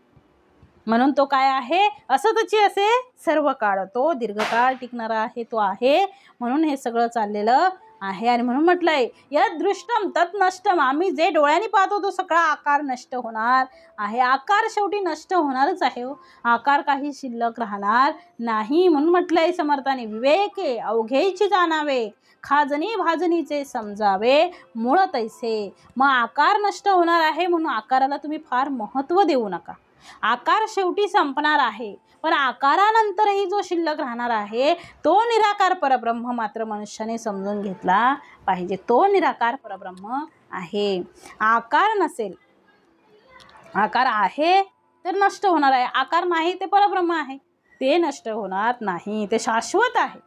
म्हणून तो काय आहे? असतची असे सर्व काळ, तो दीर्घकाळ टिकणारा आहे, तो आहे. म्हणून हे सगळं चाललेलं आहे. आणि म्हणून म्हटलंय यद दृष्टम तत् नष्टम, आम्ही जे डोळ्यांनी पाहतो तो सगळा आकार नष्ट होणार आहे. आकार शेवटी नष्ट होणारच आहे हो. आकार काही शिल्लक राहणार नाही. म्हणून म्हटलंय समर्थाने, विवेके अवघेची जाणावे, खाजनी भाजनीचे समजावे, मूळ तैसे. मग आकार नष्ट होणार आहे म्हणून आकाराला तुम्ही फार महत्त्व देऊ नका. आकार शेवटी संपणार आहे, पण आकारानंतरही जो शिल्लक राहणार आहे तो निराकार परब्रह्म मात्र मनुष्याने समजून घेतला पाहिजे. तो निराकार परब्रह्म आहे. आकार नसेल, आकार आहे तर नष्ट होणार आहे. आकार नाही ते परब्रह्म आहे, ते नष्ट होणार नाही, ते शाश्वत आहे.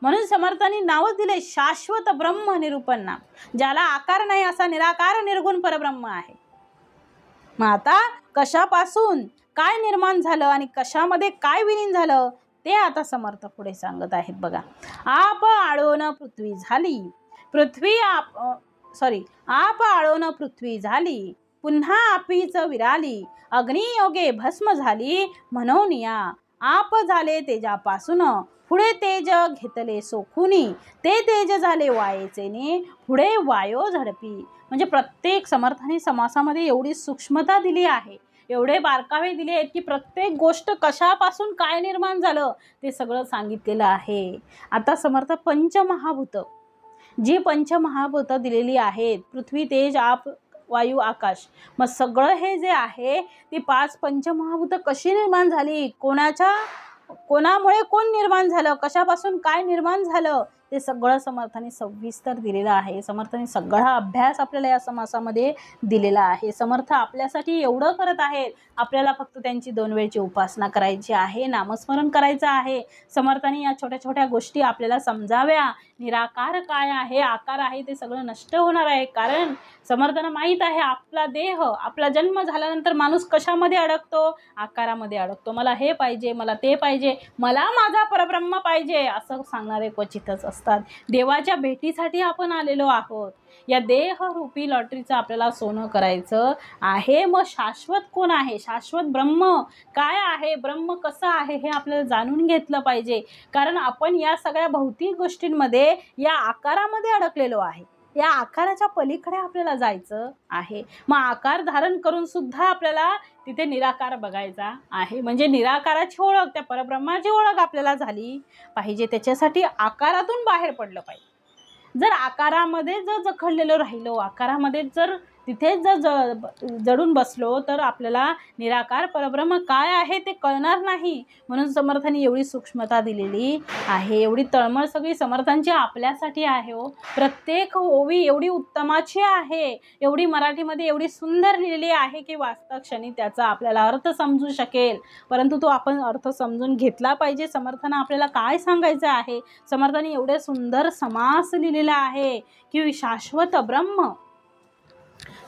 म्हणून समर्थांनी नावच दिले शाश्वत ब्रह्म निरूपण नाम. ज्याला आकार नाही असा निराकार निर्गुण परब्रह्म आहे. मग आता कशापासून काय निर्माण झालं आणि कशामध्ये काय विलीन झालं ते आता समर्थ पुढे सांगत आहेत बघा. आप आळोन पृथ्वी झाली, आप आळोन पृथ्वी झाली, पुन्हा आपीच विराली, अग्नियोगे भस्म झाली, म्हणून या आप झाले तेजापासून, पुढे तेज घेतले सोखुनी, ते तेज झाले वायेचेने, पुढे वायो झडपी. म्हणजे प्रत्येक समर्थाने समासामध्ये एवढी सूक्ष्मता दिली आहे, एवढे बारकावे दिले आहेत की प्रत्येक गोष्ट कशापासून काय निर्माण झालं ते सगळं सांगितलेलं आहे. आता समर्थ पंचमहाभूत, जी पंचमहाभूत दिलेली आहेत, पृथ्वी तेज आप वायू आकाश, मग सगळं हे जे आहे ती पाच पंचमहाभूत कशी निर्माण झाली, कोणामुळे कोण निर्माण झालं, कशापासून काय निर्माण झालं ते सगळं समर्थाने सविस्तर दिलेलं आहे. समर्थाने सगळा अभ्यास आपल्याला या समासामध्ये दिलेला आहे. समर्थ आपल्यासाठी एवढं करत आहेत, आपल्याला फक्त त्यांची 2 वेळची उपासना करायची आहे, नामस्मरण करायचं आहे. समर्थाने या छोट्या छोट्या गोष्टी आपल्याला समजाव्या. निराकार काय आहे, आकार आहे ते सगळं नष्ट होणार आहे. कारण समर्थांना माहीत आहे आपला देह, आपला जन्म झाल्यानंतर माणूस कशामध्ये अडकतो? आकारामध्ये अडकतो. मला हे पाहिजे, मला ते पाहिजे, मला माझा परब्रह्म पाहिजे असं सांगणारे क्वचितच असतात. देवाच्या भेटीसाठी आपण आलेलो आहोत. या देहरूपी लॉटरीचं आपल्याला सोनं करायचं आहे. मग शाश्वत कोण आहे, शाश्वत ब्रह्म काय आहे, ब्रह्म कसं आहे हे आपल्याला जाणून घेतलं पाहिजे. कारण आपण या सगळ्या भौतिक गोष्टींमध्ये या आकारामध्ये अडकलेलो आहे. या आकाराच्या पलीकडे आपल्याला जायचं आहे. मग आकार धारण करून सुद्धा आपल्याला तिथे निराकार बघायचा आहे. म्हणजे निराकाराची ओळख, त्या परब्रह्माची ओळख आपल्याला झाली पाहिजे. त्याच्यासाठी आकारातून बाहेर पडलं पाहिजे. जर आकारामध्ये जखडलेलो राहिलो, आकारामध्ये जर तिथेच जर जडून बसलो तर आपल्याला निराकार परब्रह्म काय आहे ते कळणार नाही. म्हणून समर्थांनी एवढी सूक्ष्मता दिलेली आहे, एवढी तळमळ सगळी समर्थांची आपल्यासाठी आहे हो. प्रत्येक ओवी एवढी उत्तमाची आहे, एवढी मराठीमध्ये एवढी सुंदर लिहिलेली आहे की वाचता क्षणी त्याचा आपल्याला अर्थ समजू शकेल. परंतु तो आपण अर्थ समजून घेतला पाहिजे. समर्थांना आपल्याला काय सांगायचं आहे. समर्थांनी एवढे सुंदर समास लिहिलेला आहे की शाश्वत ब्रह्म,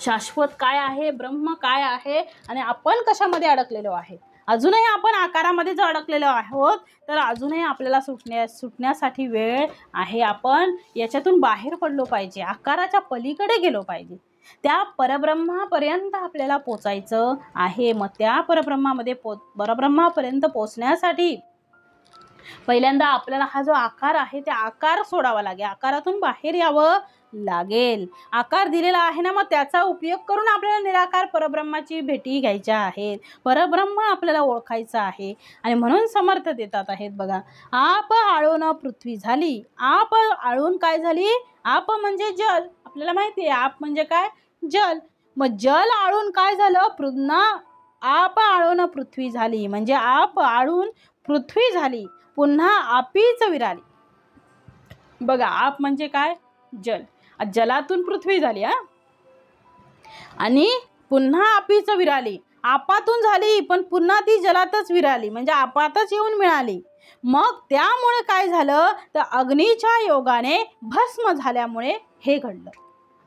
शाश्वत काय आहे, ब्रह्म काय आहे आणि आपण कशामध्ये अडकलेलो आहे. अजूनही आपण आकारामध्ये जर अडकलेलो आहोत तर अजूनही आपल्याला सुटण्यासाठी वेळ आहे. आपण याच्यातून बाहेर पडलो पाहिजे, आकाराच्या पलीकडे गेलो पाहिजे. त्या परब्रह्मापर्यंत आपल्याला पोचायचं आहे. मग त्या परब्रह्मापर्यंत पोचण्यासाठी पहिल्यांदा आपल्याला हा जो आकार आहे ते आकार सोडावा लागेल, आकारातून बाहेर यावं लागेल. आकार दिलेला आहे ना, मग त्याचा उपयोग करून आपल्याला निराकार परब्रह्माची भेटी घ्यायच्या आहेत. परब्रह्म आपल्याला ओळखायचं आहे आणि म्हणून समर्थ देतात आहेत बघा. आप आळून पृथ्वी झाली. आप आळून काय झाली? आप म्हणजे जल, आपल्याला माहिती आहे. आप म्हणजे काय? जल. मग जल आळून काय झालं? पुन्हा आप आळून पृथ्वी झाली, म्हणजे आप आळून पृथ्वी झाली, पुन्हा आपीच विराली. बघा, आप म्हणजे काय? जल. जलातून पृथ्वी झाली आणि पुन्हा आपीच विराली. आपातून झाली पण पुन्हा ती जलातच विराली, म्हणजे आपातच येऊन मिळाली. मग त्यामुळे काय झालं तर अग्नीच्या योगाने भस्म झाल्यामुळे हे घडलं.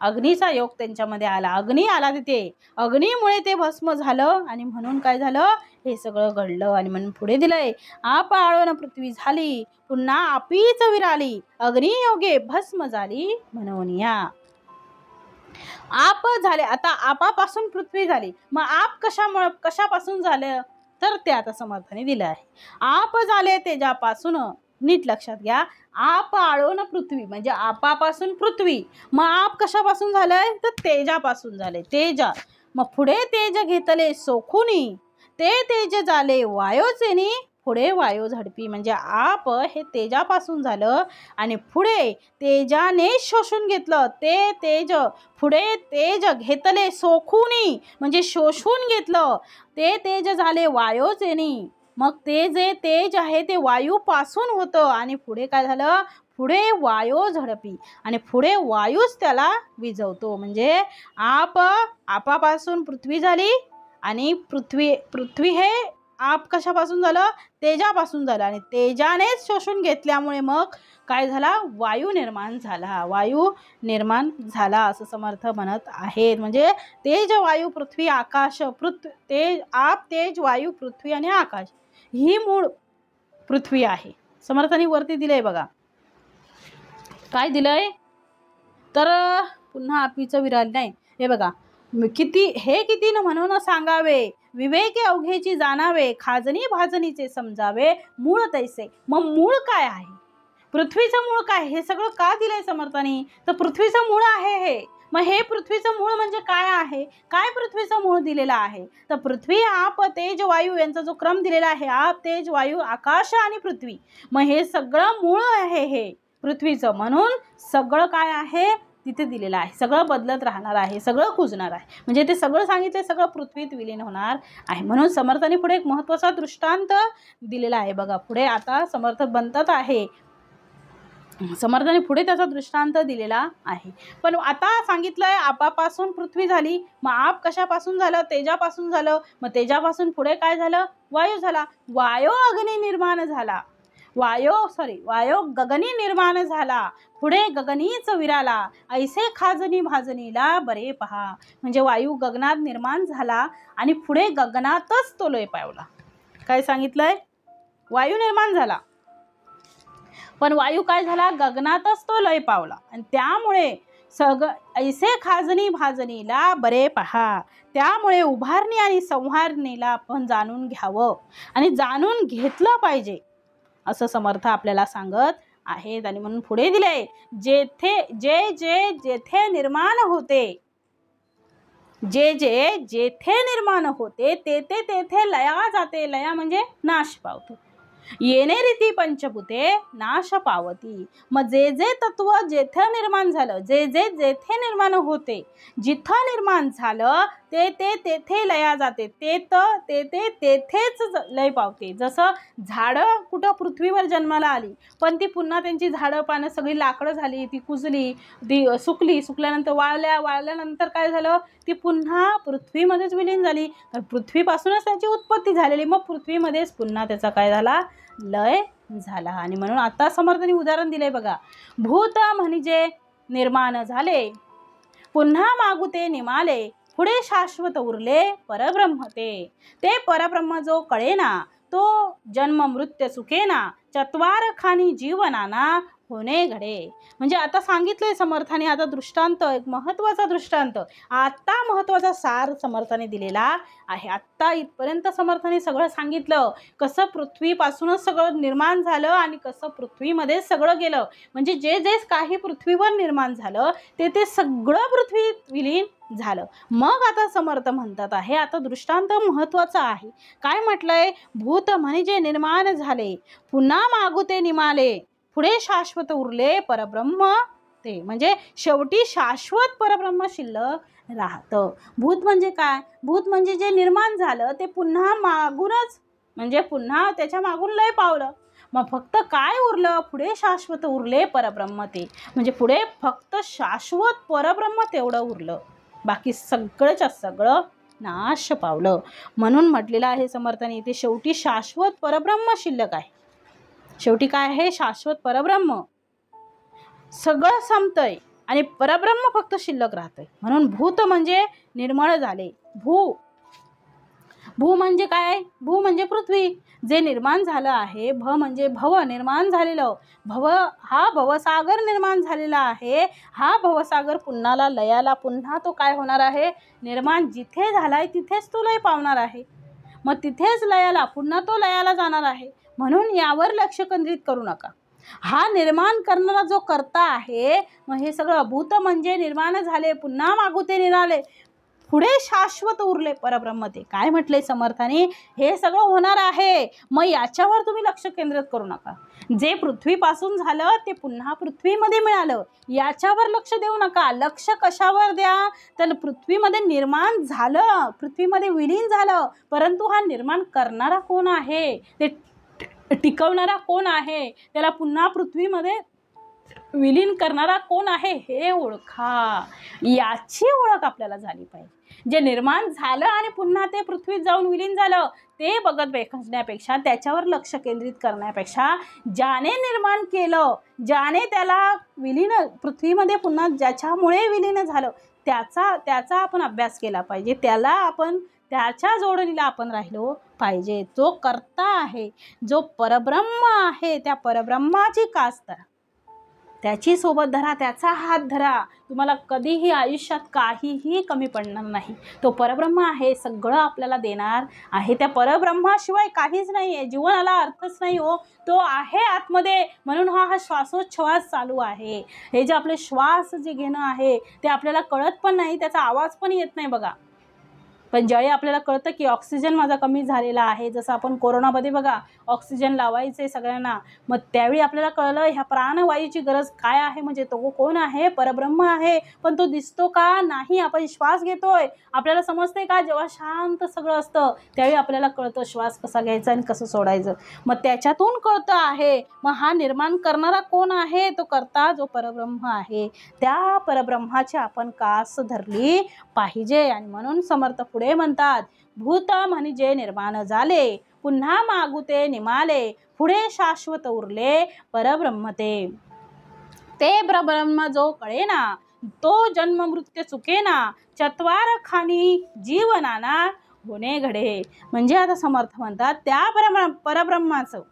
अग्नीचा योग त्यांच्यामध्ये आला, अग्नी आला तिथे, अग्नीमुळे ते भस्म झालं आणि म्हणून काय झालं, हे सगळं घडलं. आणि म्हणून पुढे दिलंय, आप आळून पृथ्वी झाली, पुन्हा आपीच विराली, अग्नियोगे भस्म झाली म्हणून या. आप झाले, आता आपापासून पृथ्वी झाली. मग आप कशापासून झालं तर ते आता समर्थाने दिलं आहे. आप झाले तेजापासून. नीट लक्षात घ्या, आप आळून पृथ्वी म्हणजे आपापासून पृथ्वी. मग आप कशापासून झालंय तर तेजापासून झाले, तेजा. मग पुढे तेज घेतले सोखुनी, ते तेज झाले वायोचेनी, पुढे वायू झडपी. म्हणजे आप हे तेजापासून झालं आणि पुढे तेजाने शोषून घेतलं, ते तेज. पुढे तेज घेतले सोखुनी म्हणजे शोषून घेतलं, ते तेज झाले वायोचेनी. मग ते जे तेज आहे ते वायूपासून होतं आणि पुढे काय झालं, पुढे वायू झडपी आणि पुढे वायूच त्याला विझवतो. म्हणजे आपापासून पृथ्वी झाली आणि पृथ्वी हे आप कशापासून झालं, तेजापासून झालं आणि तेजानेच शोषून घेतल्यामुळे मग काय झाला, वायू निर्माण झाला, वायू निर्माण झाला असं समर्थ म्हणत आहेत. म्हणजे तेज वायू पृथ्वी आकाश, तेज आप तेज वायू पृथ्वी आणि आकाश ही मूळ पृथ्वी आहे. समर्थांनी वरती दिलंय बघा, काय दिलंय तर पुन्हा आपीचं विराल नाही. हे बघा, किती न म्हणून सांगावे, विवेके अवघेची जाणावे, खाजनी भाजनीचे समजावे, मूळ तैसे. मग मूळ काय आहे, पृथ्वीचं मूळ काय, हे सगळं का दिलंय समर्थांनी तर पृथ्वीचं मूळ आहे हे. मग हे पृथ्वीचं मूळ म्हणजे काय आहे, काय पृथ्वीचं मूळ दिलेलं आहे तर पृथ्वी आप तेज वायू यांचा जो क्रम दिलेला आहे, आप तेज वायू आकाश आणि पृथ्वी. मग हे सगळं मूळ आहे हे पृथ्वीचं. म्हणून सगळं काय आहे तिथे दिलेलं आहे, सगळं बदलत राहणार आहे, सगळं कुजणार आहे. म्हणजे ते सगळं सांगितलं, सगळं पृथ्वीत विलीन होणार आहे. म्हणून समर्थांनी पुढे एक महत्त्वाचा दृष्टांत दिलेला आहे बघा. पुढे आता समर्थ बनतात आहे, समर्थाने पुढे त्याचा दृष्टांत दिलेला आहे. पण आता सांगितलंय आपापासून पृथ्वी झाली, मग आप कशापासून झालं, तेजापासून झालं. मग तेजापासून पुढे काय झालं, वायू झाला, वायू अग्नी निर्माण झाला, वायू गगनी निर्माण झाला, पुढे गगनीच विराला, ऐसे खाजनी भाजनीला बरे पहा. म्हणजे वायू गगनात निर्माण झाला आणि पुढे गगनातच तो लय पावला. काय सांगितलंय, वायू निर्माण झाला पण वायू काय झाला, गगनातच तो लय पावला आणि त्यामुळे ऐसे खाजनी भाजनीला बरे पहा. त्यामुळे उभारणी आणि संहारणीला आपण जाणून घ्यावं आणि जाणून घेतलं पाहिजे असं समर्थ आपल्याला सांगत आहेत. आणि म्हणून पुढे दिले, जेथे निर्माण होते, जेथे निर्माण होते तेथे लया जाते. लया म्हणजे नाश पावतो. येणे रीती पंचभूते नाश पावती. मग जे जे तत्व जेथे निर्माण झालं, जे जे जेथे निर्माण होते, जिथं निर्माण झालं ते ते तेथे लया जाते, ते ते ते तेथेच लय पावते. जसं झाडं कुठं पृथ्वीवर जन्माला आली, पण ती पुन्हा त्यांची झाडं पानं सगळी लाकडं झाली, ती कुजली, ती सुकल्यानंतर वाळल्यानंतर काय झालं, ती पुन्हा पृथ्वीमध्येच विलीन झाली. तर पृथ्वीपासूनच त्याची उत्पत्ती झालेली, मग पृथ्वीमध्येच पुन्हा त्याचा काय झाला, लय झाला. आणि म्हणून आता समर्थांनी उदाहरण दिले बघा. भूत म्हणजे निर्माण झाले, पुन्हा मागू ते निमाले, पुढे शाश्वत उरले परब्रह्म ते. ते परब्रह्म जो कळेना, तो जन्म मृत्यू सुखेना, चत्वार खानी जीवनाना होणे घडे. म्हणजे आता सांगितलंय समर्थाने, आता दृष्टांत, एक महत्त्वाचा दृष्टांत, आता महत्त्वाचा सार समर्थाने दिलेला आहे. आत्ता इथपर्यंत समर्थाने सगळं सांगितलं, कसं पृथ्वीपासूनच सगळं निर्माण झालं आणि कसं पृथ्वीमध्ये सगळं गेलं. म्हणजे जे जे काही पृथ्वीवर निर्माण झालं ते ते सगळं पृथ्वीत विलीन झालं. मग आता समर्थ म्हणतात आहे, आता दृष्टांत महत्त्वाचा आहे. काय म्हटलंय, भूत म्हणजे निर्माण झाले, पुन्हा मागू ते निमाले, पुढे शाश्वत उरले परब्रह्म ते. म्हणजे शेवटी शाश्वत परब्रह्म शिल्लक राहतं. भूत म्हणजे काय, भूत म्हणजे जे निर्माण झालं ते पुन्हा मागूनच, म्हणजे पुन्हा त्याच्या मागून लय पावलं. मग फक्त काय उरलं, पुढे शाश्वत उरले परब्रह्म ते. म्हणजे पुढे फक्त शाश्वत परब्रह्म तेवढं उरलं, बाकी सगळंच्या सगळं नाश पावलं. म्हणून म्हटलेलं आहे समर्थाने इथे, शेवटी शाश्वत परब्रह्म शिल्लक आहे. शेवटी काय आहे, शाश्वत परब्रह्म. सगळं संपतंय आणि परब्रह्म फक्त शिल्लक राहतंय. म्हणून भूत म्हणजे निर्मळ झाले. भू म्हणजे काय, भू म्हणजे पृथ्वी, जे निर्माण झालं आहे. भ म्हणजे भव, निर्माण झालेलं. भव हा भवसागर निर्माण झालेला आहे. हा भवसागर पुन्हाला लयाला, पुन्हा तो काय होणार आहे, निर्माण जिथे झालाय तिथेच तो लय पावणार आहे. मग तिथेच लयाला, पुन्हा तो लयाला जाणार आहे. म्हणून यावर लक्ष केंद्रित करू नका. हा निर्माण करणारा जो करता आहे, मग हे सगळं भूत म्हणजे निर्माण झाले, पुन्हा मागू ते निराले, पुढे शाश्वत उरले परब्रह्म ते. काय म्हटले समर्थाने, हे सगळं होणार आहे, मग याच्यावर तुम्ही लक्ष केंद्रित करू नका. जे पृथ्वीपासून झालं ते पुन्हा पृथ्वीमध्ये मिळालं, याच्यावर लक्ष देऊ नका. लक्ष कशावर द्या, तर पृथ्वीमध्ये निर्माण झालं, पृथ्वीमध्ये विलीन झालं, परंतु हा निर्माण करणारा कोण आहे, ते टिकवणारा कोण आहे, त्याला पुन्हा पृथ्वीमध्ये विलीन करणारा कोण आहे हे ओळखा. याची ओळख आपल्याला झाली पाहिजे. जे निर्माण झालं आणि पुन्हा ते पृथ्वीत जाऊन विलीन झालं ते बघत बसण्यापेक्षा, त्याच्यावर लक्ष केंद्रित करण्यापेक्षा, ज्याने निर्माण केलं, ज्याने त्याला विलीन पृथ्वीमध्ये पुन्हा ज्याच्यामुळे विलीन झालं त्याचा आपण अभ्यास केला पाहिजे. त्याला आपण त्याच्या जोडणीला आपण राहिलो पाहिजे. जो कर्ता आहे, जो परब्रह्म आहे, त्या परब्रह्माची कास धरा, त्याची सोबत धरा, त्याचा हात धरा. तुम्हाला कधीही आयुष्यात काहीही कमी पडणार नाही. तो परब्रह्म आहे, सगळं आपल्याला देणार आहे. त्या परब्रह्माशिवाय काहीच नाही आहे, जीवनाला अर्थच नाही हो. तो आहे आतमध्ये, म्हणून हा श्वासोच्छ्वास चालू आहे. हे जे आपले श्वास जे घेणं आहे ते आपल्याला कळत पण नाही, त्याचा आवाज पण येत नाही बघा. पण ज्यावेळी आपल्याला कळतं की ऑक्सिजन माझा कमी झालेला आहे, जसं आपण कोरोनामध्ये बघा ऑक्सिजन लावायचे सगळ्यांना, मग त्यावेळी आपल्याला कळलं ह्या प्राणवायूची गरज काय आहे. म्हणजे तो कोण आहे, परब्रह्म आहे. पण तो दिसतो का नाही, आपण श्वास घेतोय, आपल्याला समजते का, जेव्हा शांत सगळं असतं त्यावेळी आपल्याला कळतं श्वास कसा घ्यायचा आणि कसं सोडायचं. मग त्याच्यातून कळतं आहे. मग हा निर्माण करणारा कोण आहे, तो कर्ता जो परब्रह्म आहे, त्या परब्रह्माची आपण कास धरली पाहिजे. आणि म्हणून समर्थ पुढे म्हणतात, भूत म्हणजे निर्माण झाले, पुन्हा मागू ते निमाले, पुढे शाश्वत उरले परब्रह्म ते. ते परब्रह्म जो कळेना, तो जन्म मृत्यू चुकेना, चत्वार खानी जीवनाना होणे घडे. म्हणजे आता समर्थ म्हणतात, त्या परब्रह्माचं,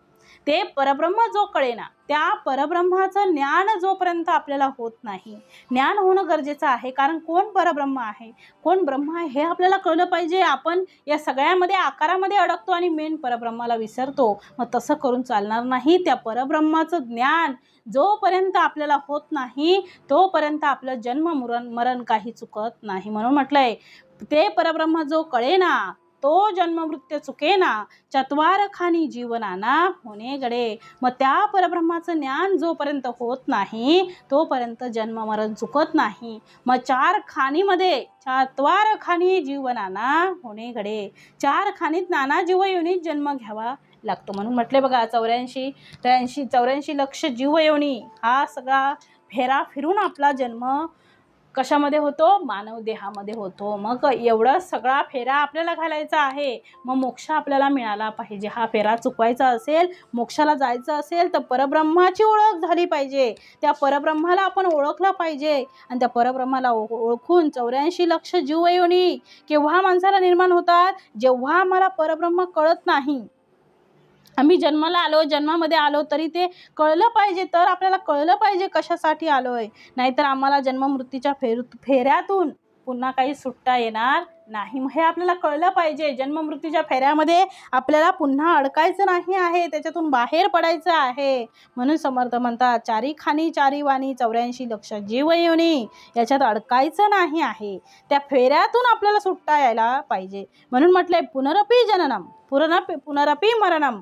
ते परब्रह्म जो कळेना, त्या परब्रह्माचं ज्ञान जोपर्यंत आपल्याला होत नाही, ज्ञान होणं गरजेचं आहे. कारण कोण परब्रह्म आहे, कोण ब्रह्म आहे हे आपल्याला कळलं पाहिजे. आपण या सगळ्यामध्ये आकारामध्ये अडकतो आणि मेन परब्रह्माला विसरतो. मग तसं करून चालणार नाही. त्या परब्रह्माचं ज्ञान जोपर्यंत आपल्याला होत नाही तोपर्यंत आपलं जन्म मरण काही चुकत नाही. म्हणून म्हटलंय, ते परब्रह्म जो कळेना, तो जन्ममृत्यू चुकेना चत्वार खानी जीवनाना होणे घडे. मग त्या परब्रह्माचं ज्ञान जोपर्यंत होत नाही तोपर्यंत जन्म मरण चुकत नाही. मग चार खानीमध्ये चत्वार खानी जीवनाना होणे घडे. चार खानीत नाना जीवयोनीत जन्म घ्यावा लागतो. म्हणून म्हटले बघा 84 लक्ष जीवयोनी हा सगळा फेरा फिरून आपला जन्म कशामध्ये होतो? मानव देहामध्ये होतो. मग एवढा सगळा फेरा आपल्याला घालायचा आहे. मग मोक्ष आपल्याला मिळाला पाहिजे. हा फेरा चुकवायचा असेल, मोक्षाला जायचं असेल तर परब्रह्माची ओळख झाली पाहिजे. त्या परब्रह्माला आपण ओळखलं पाहिजे आणि त्या परब्रह्माला ओळखून 84 लक्ष जीवयोनी केव्हा माणसाला निर्माण होतात? जेव्हा आम्हाला परब्रह्म कळत नाही. आम्ही जन्माला आलो, जन्मामध्ये आलो तरी ते कळलं पाहिजे. तर आपल्याला कळलं पाहिजे कशासाठी आलोय. नाहीतर आम्हाला जन्ममृत्यूच्या फेऱ्यातून पुन्हा काही सुटता येणार नाही. हे आपल्याला कळलं पाहिजे. जन्ममृत्यूच्या फेऱ्यामध्ये आपल्याला पुन्हा अडकायचं नाही आहे, त्याच्यातून बाहेर पडायचं आहे. म्हणून समर्थ म्हणतात चारी खानी चारी वाणी 84 लक्ष जीवयोनी याच्यात अडकायचं नाही आहे. त्या फेऱ्यातून आपल्याला सुटता यायला पाहिजे. म्हणून म्हटलंय पुनरपी जननम पुनरपी मरणम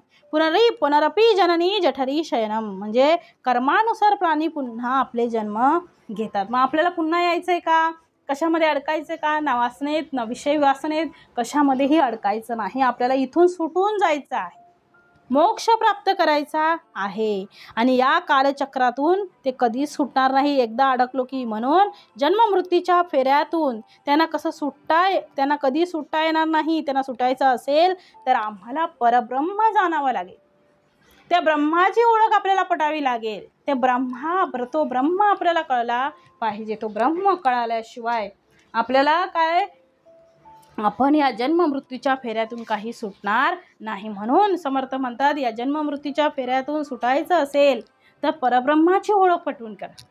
पुनरपी जननी जठरी शयनम. म्हणजे कर्मानुसार प्राणी पुन्हा आपले जन्म घेतात. मग आपल्याला पुन्हा यायचंय का? कशामध्ये अडकायचं का? ना वासनेत ना विषय वासनेत कशामध्येही अडकायचं नाही. आपल्याला इथून सुटून जायचं आहे, मोक्ष प्राप्त करायचा आहे. आणि या कालचक्रातून ते कधीच सुटणार नाही एकदा अडकलो की. म्हणून जन्ममृत्यूच्या फेऱ्यातून त्यांना कधी सुटता येणार नाही. त्यांना सुटायचं असेल तर आम्हाला परब्रह्म जाणावं लागेल. त्या ब्रह्माची ओळख आपल्याला पटावी लागेल. तो ब्रह्म आपल्याला कळला पाहिजे. तो ब्रह्म कळाल्याशिवाय आपल्याला काय, आपण या जन्ममृत्यूच्या फेऱ्यातून काही सुटणार नाही. म्हणून समर्थ म्हणतात या जन्ममृत्यूच्या फेऱ्यातून सुटायचं असेल तर परब्रह्माची ओळख पटवून करा.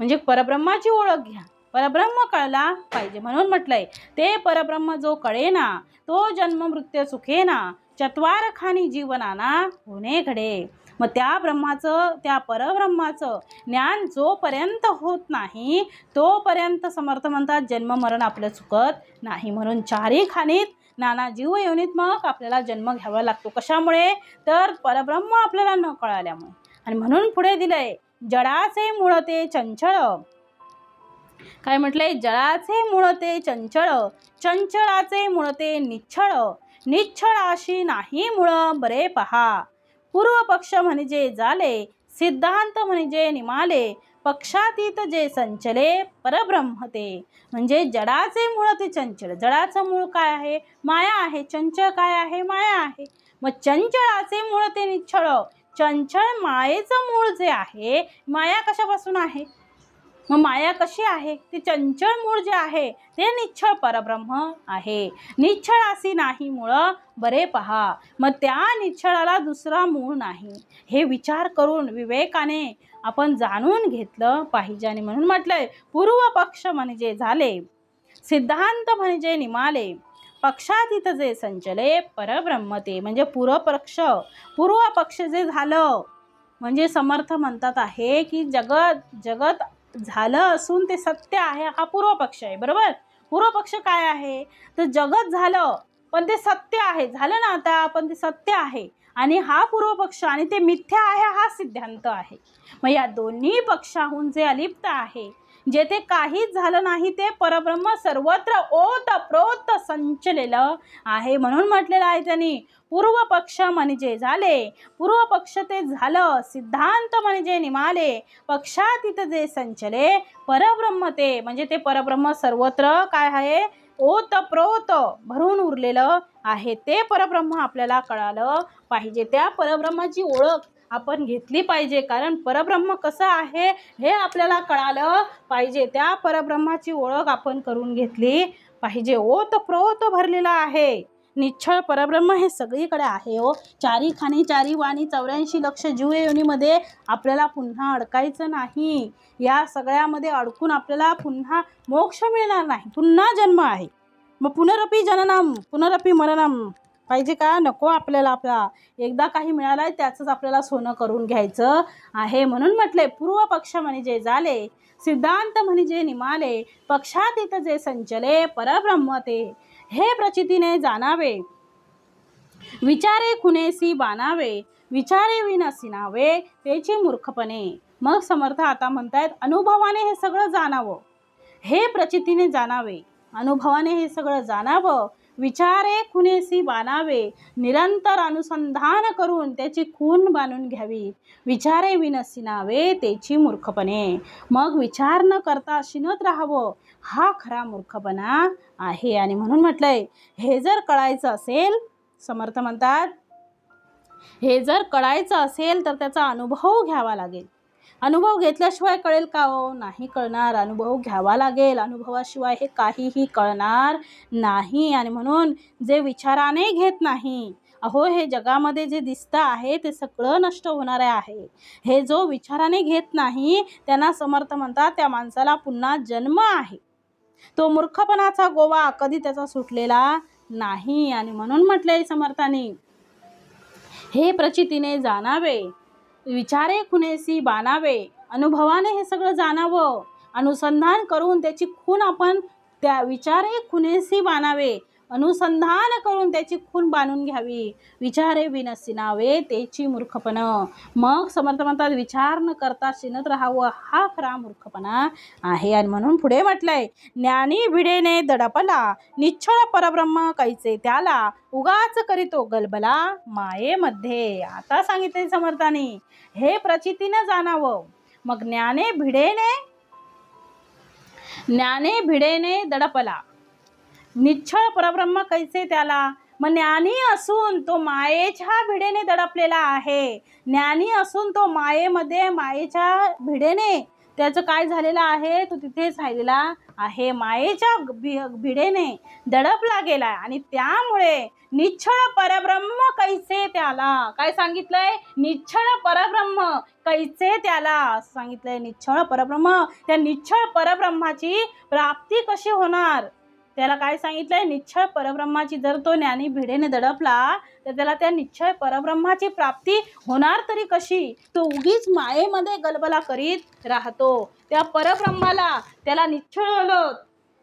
म्हणजे परब्रह्माची ओळख घ्या. परब्रह्म कळला पाहिजे. म्हणून म्हटलंय ते परब्रह्म जो कळेना तो जन्ममृत्यू चुकेना चत्वार खानी जीवनाना होणे घडे. मग त्या परब्रह्माचं ज्ञान जोपर्यंत होत नाही तोपर्यंत समर्थ म्हणतात जन्म मरण आपलं चुकत नाही. म्हणून चारी खानीत नाना जीवयोनीत मग आपल्याला जन्म घ्यावा लागतो. कशामुळे? तर परब्रह्म आपल्याला न कळाल्यामुळे. आणि म्हणून पुढे दिलंय जडाचे मूळ ते चंचळ. काय म्हटलंय? जडाचे मूळ ते चंचळ चंचळाचे मूळ ते निच्छळ निच्छळाशी नाही मूळ बरे पहा. पूर्व पक्ष म्हणजे झाले सिद्धांत म्हणजे निमाले पक्षातीत जे संचले परब्रह्म ते. म्हणजे जडाचे मूळ ते चंचळ. जडाचं मूळ काय आहे? माया आहे. चंचळ काय आहे? माया आहे. मग चंचळाचे मूळ ते निच्छळ. चंचळ मायेचं मूळ जे आहे, माया कशापासून आहे? मग माया कशी आहे? ते चंचळ मूळ जे आहे ते निच्छळ परब्रह्म आहे. निच्छळासी नाही मूळ बरे पहा. मग त्या निच्छळाला दुसरा मूळ नाही. हे विचार करून विवेकाने आपण जाणून घेतलं पाहिजे. आणि म्हणून म्हटलंय पूर्व पक्ष म्हणजे झाले सिद्धांत म्हणजे निमाले पक्षातीत जे संचले परब्रह्म ते. म्हणजे पूर्व पक्ष जे झालं म्हणजे समर्थ म्हणतात आहे की जगत झालं असून ते सत्य आहे. हा पूर्व पक्ष आहे. बरोबर? पूर्व पक्ष काय आहे? तर जगत झालं पण ते सत्य आहे. झालं ना आता पण ते सत्य आहे. आणि हा पूर्व पक्ष आणि ते मिथ्या आहे हा सिद्धांत आहे. मग या दोन्ही पक्षाहून जे अलिप्त आहे, जेथे काहीच झालं नाही ते परब्रह्म सर्वत्र ओतप्रोत संचलेलं आहे. म्हणून म्हटलेलं आहे त्यांनी पूर्व पक्ष म्हणजे झाले पूर्व पक्ष ते झालं सिद्धांत म्हणजे निमाले पक्षातीत जे संचले परब्रह्म ते. म्हणजे ते परब्रह्म सर्वत्र काय आहे? ओतप्रोत भरून उरलेलं आहे. ते परब्रह्म आपल्याला कळालं पाहिजे. त्या परब्रह्माची ओळख आपण घेतली पाहिजे. कारण परब्रह्म कसं आहे हे आपल्याला कळालं पाहिजे. त्या परब्रह्माची ओळख आपण करून घेतली पाहिजे. ओतप्रोत भरलेला आहे निच्छळ परब्रह्म हे सगळीकडे आहे. हो, चारी खानी चारी वाणी 84 लक्ष जीवयोनीमध्ये आपल्याला पुन्हा अडकायचं नाही. या सगळ्यामध्ये अडकून आपल्याला पुन्हा मोक्ष मिळणार नाही. पुन्हा जन्म आहे. मग पुनरपी जननम पुनरपी मरणम पाहिजे का? नको आपल्याला. एकदा काही मिळालं आहे त्याचंच आपल्याला सोनं करून घ्यायचं आहे. म्हणून म्हटले पूर्व पक्ष म्हणजे झाले सिद्धांत म्हणजे निमाले पक्षातीत जे संचले परब्रह्म ते. हे प्रचितीने जाणावे विचारे खुनेसी बाणावे, विचारे विनसी नावे त्याची मूर्खपणे. मग समर्थ आता म्हणतायत अनुभवाने हे सगळं जाणावं, हे प्रचितीने जाणावे, अनुभवाने हे सगळं जाणावं. विचारे खुनेसी बाणावे, निरंतर अनुसंधान करून त्याची खून बांधून घ्यावी. विचारे विनसी नावे त्याची मूर्खपणे. मग विचार न करता शिनत राहावं, हा खरा मूर्खपणा आहे. आणि म्हणून म्हटलंय हे जर कळायचं असेल, समर्थ म्हणतात हे जर कळायचं असेल तर त्याचा अनुभव घ्यावा लागेल. अनुभव घेतल्याशिवाय कळेल का हो? नाही कळणार. अनुभव घ्यावा लागेल. अनुभवाशिवाय हे काहीही कळणार नाही. आणि म्हणून जे विचाराने घेत नाही, अहो हे जगामध्ये जे दिसतं आहे ते सगळं नष्ट होणार आहे. हे जो विचाराने घेत नाही त्यांना समर्थ म्हणतात त्या माणसाला पुन्हा जन्म आहे. तो मूर्खपणाचा गोवा कधी त्याचा सुटलेला नाही. आणि म्हणून म्हटलंय समर्थांनी हे प्रचितीने जाणावे, विचारे खुनेसी बाणावे, अनुभवाने हे सगळं जाणावं, अनुसंधान करून त्याची खून आपण त्या विचारे खुनेसी बाणावे, अनुसंधान करून त्याची खून बांधून घ्यावी. विचारे विनसी नावे त्याची मूर्खपणा. मग समर्थ म्हणतात विचार न करता शिनत राहावं, हा खरा मूर्खपणा आहे. आणि म्हणून पुढे म्हटलंय ज्ञानी भिडेने दडपला, निश्चळ परब्रह्म कैचे त्याला, उगाच करीतो गलबला मायेमध्ये. आता सांगितले समर्थांनी हे प्रचितीनं जाणावं. मग ज्ञाने भिडेने दडपला, निश्चळ परब्रह्म कैसे त्याला. मग ज्ञानी असून तो मायेच्या भिडेने दडपलेला आहे. ज्ञानी असून तो मायेमध्ये, मायेच्या भिडेने त्याचं काय झालेलं आहे, तो तिथेच राहिलेला आहे. मायेच्या भिडेने दडपला गेलाय. आणि त्यामुळे निश्चळ परब्रह्म कैसे त्याला, काय सांगितलंय, निश्चळ परब्रह्म कैसे त्याला सांगितलंय. निश्चळ परब्रह्म, त्या निश्चळ परब्रह्माची प्राप्ती कशी होणार त्याला काय सांगितलंय, निश्चळ परब्रह्माची. जर तो ज्ञानी भिडेने दडपला तर त्याला त्या निश्चळ परब्रह्माची प्राप्ती होणार तरी कशी. तो उगीच मायेमध्ये गलबला करीत राहतो. त्या परब्रह्माला त्याला निश्चळ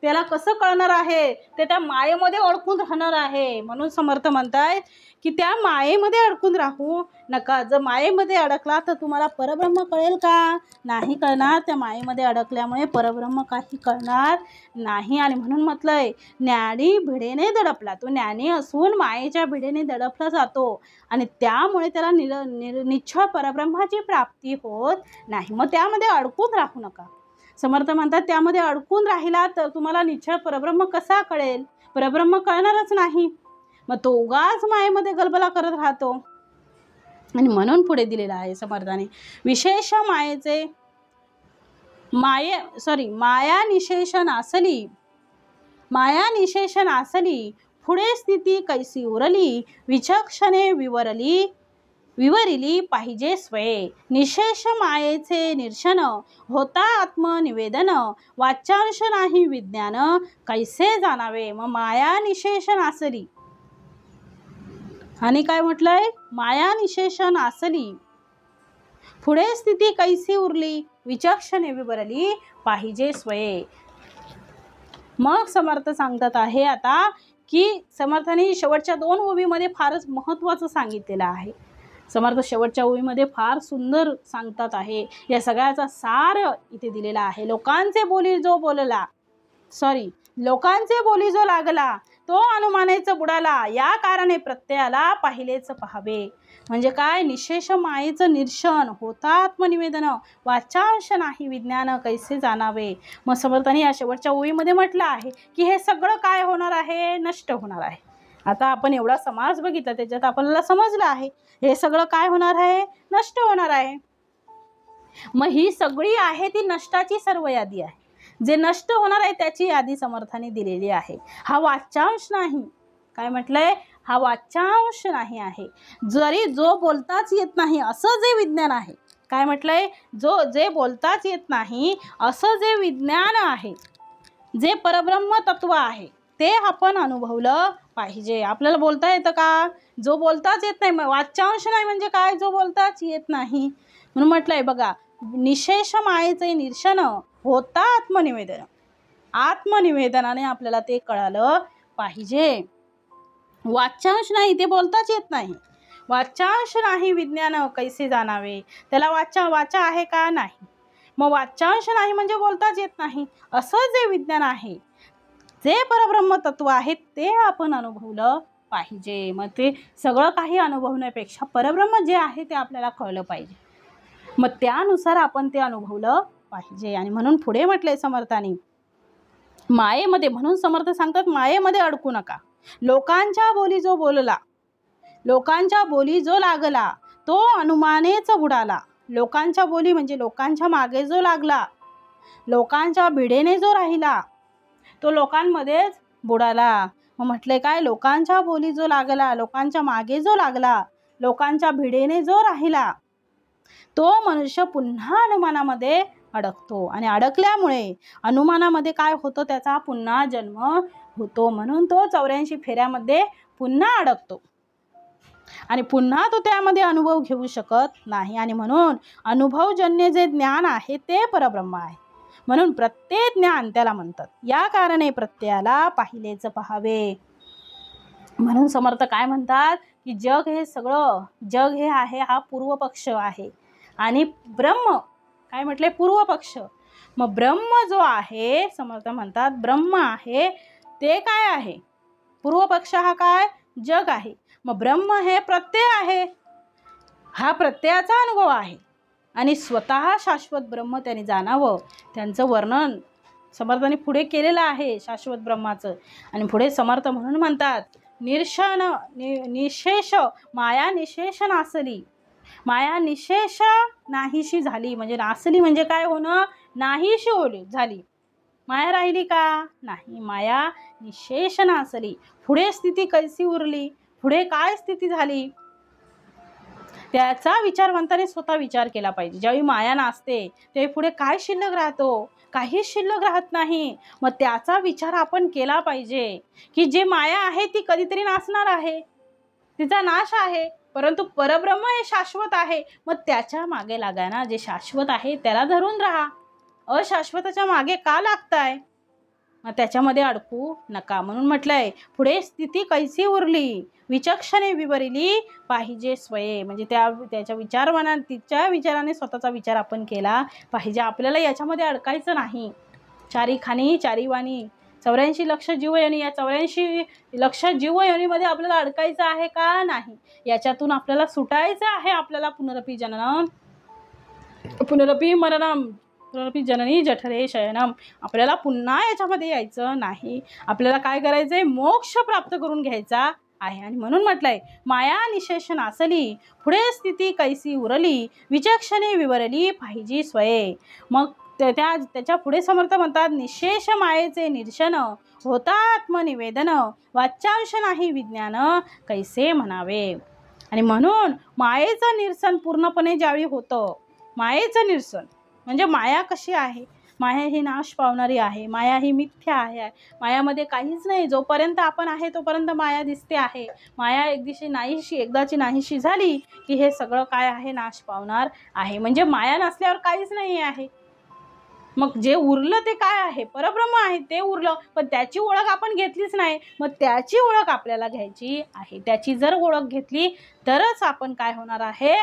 त्याला कसं कळणार आहे, ते त्या मायेमध्ये अडकून राहणार आहे. म्हणून समर्थ म्हणतायत की त्या मायेमध्ये अडकून राहू नका. जर मायेमध्ये अडकला तर तुम्हाला परब्रह्म कळेल का, नाही कळणार. त्या मायेमध्ये अडकल्यामुळे परब्रह्म काही कळणार नाही. आणि म्हणून म्हटलंय ज्ञानी भिडेने दडपला, तो ज्ञानी असून मायेच्या भिडेने दडपला जातो आणि त्यामुळे त्याला निश्चळ परब्रह्माची प्राप्ती होत नाही. मग त्यामध्ये अडकून राहू नका. समर्थ म्हणतात त्यामध्ये अडकून राहिला तर तुम्हाला निश्चळ परब्रह्म कसा कळेल, परब्रह्म कळणारच नाही. मग तो उगाच मायेमध्ये गलबला करत राहतो. आणि म्हणून पुढे दिलेला आहे समर्थाने विशेष माया निशेषण आसली, पुढे स्थिती कैसी उरली, विचक्षणे विवरिली पाहिजे स्वये. निशेष मायेचे निरशन, होता आत्मनिवेदन, वाच्यांश नाही विज्ञान, कैसे जाणावे. मग माया निशेषण आसली, आणि काय म्हटलंय, माया निशेषण आसली, पुढे स्थिती कैसी उरली, विचक्षणे विवरली पाहिजे स्वये. मग समर्थ सांगतात आहे आता की समर्थाने शेवटच्या 2 ओवीमध्ये फारच महत्त्वाचं सांगितलेलं आहे. समर्थ शेवटच्या ओवीमध्ये फार सुंदर सांगतात आहे. या सगळ्याचा सार इथे दिलेला आहे. लोकांचे बोली जो लागला तो अनुमानाचं बुडाला, या कारणे प्रत्ययाला पाहिलेच पहावे. म्हणजे काय, निशेष मायेचं निरशन, होता आत्मनिवेदन, वाच्यांश नाही विज्ञान, कैसे जाणावे. मग समर्थाने या शेवटच्या ओळीमध्ये म्हटलं आहे की हे सगळं काय होणार आहे, नष्ट होणार आहे. आता आपण एवढा समाज बघितला, त्याच्यात आपल्याला समजलं आहे हे सगळं काय होणार आहे, नष्ट होणार आहे. मग ही सगळी आहे ती नष्टाची सर्व यादी आहे. जे नष्ट होणार आहे त्याची यादी समर्थाने दिलेली आहे. हा वाच्यांश नाही, काय म्हटलंय, हा वाच्यांश नाही आहे. जरी जो बोलताच येत नाही असं जे विज्ञान आहे, काय म्हटलंय, जे बोलताच येत नाही असं जे विज्ञान आहे, जे परब्रह्म तत्व आहे ते आपण अनुभवलं पाहिजे. आपल्याला बोलता येतं का, जो बोलताच येत नाही. वाच्यांश नाही म्हणजे काय, जो बोलताच येत नाही. म्हणून म्हटलंय बघा, निशेष मायेचे निरशन, होता आत्मनिवेदनाने आपल्याला ते कळालं पाहिजे. वाच्यांश नाही, ते बोलताच येत नाही. वाच्यांश नाही विज्ञान कैसे जाणावे, त्याला वाचा आहे का? नाही. मग वाच्यांश नाही म्हणजे बोलताच येत नाही. असं जे विज्ञान आहे, जे परब्रह्म तत्व आहे, ते आपण अनुभवलं पाहिजे. मग ते सगळं काही अनुभवण्यापेक्षा परब्रह्म जे आहे ते आपल्याला कळलं पाहिजे. मग त्यानुसार आपण ते अनुभवलं पाहिजे. आणि म्हणून पुढे म्हटले समर्थांनी, मायेमध्ये, म्हणून समर्थ सांगतात मायेमध्ये अडकू नका. लोकांच्या बोली जो बोलला, लोकांच्या बोली जो लागला, तो अनुमानेच बुडाला. लोकांच्या बोली म्हणजे लोकांच्या मागे जो लागला, लोकांच्या भिडेने जो राहिला, तो लोकांमध्येच बुडाला. मग म्हटले काय, लोकांच्या बोली जो लागला, लोकांच्या मागे जो लागला, लोकांच्या भिडेने जो राहिला, तो मनुष्य पुन्हा अनुमानामध्ये अडकतो. आणि अडकल्यामुळे अनुमानामध्ये काय होतं, त्याचा पुन्हा जन्म होतो. म्हणून तो 84 फेऱ्यामध्ये पुन्हा अडकतो आणि पुन्हा तो त्यामध्ये अनुभव घेऊ शकत नाही. आणि म्हणून अनुभवजन्य जे ज्ञान आहे ते परब्रह्म आहे. म्हणून प्रत्यय ज्ञान त्याला म्हणतात. या कारणे प्रत्ययाला पाहिलेच पहावे. म्हणून समर्थ काय म्हणतात की जग हे सगळं, जग हे आहे हा पूर्व पक्ष आहे आणि ब्रह्म काय म्हटले, पूर्व पक्ष. मग ब्रह्म जो आहे, समर्थ म्हणतात ब्रह्म आहे ते काय आहे, पूर्व पक्ष हा काय, जग आहे. मग ब्रह्म हे प्रत्यय आहे, हा प्रत्ययाचा अनुभव आहे. आणि स्वतः शाश्वत ब्रह्म त्यांनी जाणावं, त्यांचं वर्णन समर्थांनी पुढे केलेलं आहे शाश्वत ब्रह्माचं. आणि पुढे समर्थ म्हणून म्हणतात, निर्षण निशेष माया निशेष नासली. माया निशेष नाहीशी झाली, म्हणजे नासली म्हणजे काय होणं, नाहीशी झाली. माया राहिली का? नाही. माया निशेष नासली. पुढे स्थिती कैसी उरली, पुढे काय स्थिती झाली, त्याचा विचारवंताने स्वतः विचार केला पाहिजे. ज्यावेळी माया नासते ते पुढे काय शिल्लक राहतो, काहीच शिल्लक राहत नाही. मग त्याचा विचार आपण केला पाहिजे की जे माया आहे ती कधीतरी नासणार आहे, तिचा नाश आहे, परंतु परब्रह्म हे शाश्वत आहे. मग त्याच्या मागे लागा ना, जे शाश्वत आहे त्याला धरून राहा. अशाश्वताच्या मागे का लागताय, मग त्याच्यामध्ये अडकू नका. म्हणून म्हटलंय पुढे स्थिती कैसी उरली, विचक्षणे विवरिली पाहिजे स्वये. म्हणजे त्याच्या विचारवाना, तिच्या विचाराने स्वतःचा विचार आपण केला पाहिजे. आपल्याला याच्यामध्ये अडकायचं नाही. चारी खानी चारी वाणी, 84 लक्ष जीवयोनी, या 84 लक्ष जीवयोनीमध्ये आपल्याला अडकायचं आहे का? नाही. याच्यातून आपल्याला सुटायचं आहे. आपल्याला पुनरपी जननम पुनरपी मरणम पुनरपी जननी जठरे शयनम, आपल्याला पुन्हा याच्यामध्ये यायचं नाही. आपल्याला काय करायचंय, मोक्ष प्राप्त करून घ्यायचा आहे. आणि म्हणून म्हटलंय माया निशेष नासली, पुढे स्थिती कैसी उरली, विचक्षणे विवरली पाहिजे स्वये. मग त्याच्या पुढे समर्थ म्हणतात, निशेष मायेचे निरशन होता आत्मनिवेदन, वाच्यांश नाही विज्ञान कैसे म्हणावे. आणि म्हणून मायेचं निरसन पूर्णपणे ज्यावेळी होतं, मायेचं निरसन म्हणजे माया कशी आहे, माया ही नाश पावणारी आहे, माया ही मिथ्या आहे, मायामध्ये काहीच नाही. जोपर्यंत आपण आहे तोपर्यंत माया दिसते आहे. माया एकदाची नाहीशी झाली की हे सगळं काय आहे, नाश पावणार आहे. म्हणजे माया नसल्यावर काहीच नाही आहे. मग जे उरलं ते काय आहे, परब्रह्म आहे, ते उरलं. पण त्याची ओळख आपण घेतलीच नाही. मग त्याची ओळख आपल्याला घ्यायची आहे. त्याची जर ओळख घेतली तरच आपण काय होणार आहे,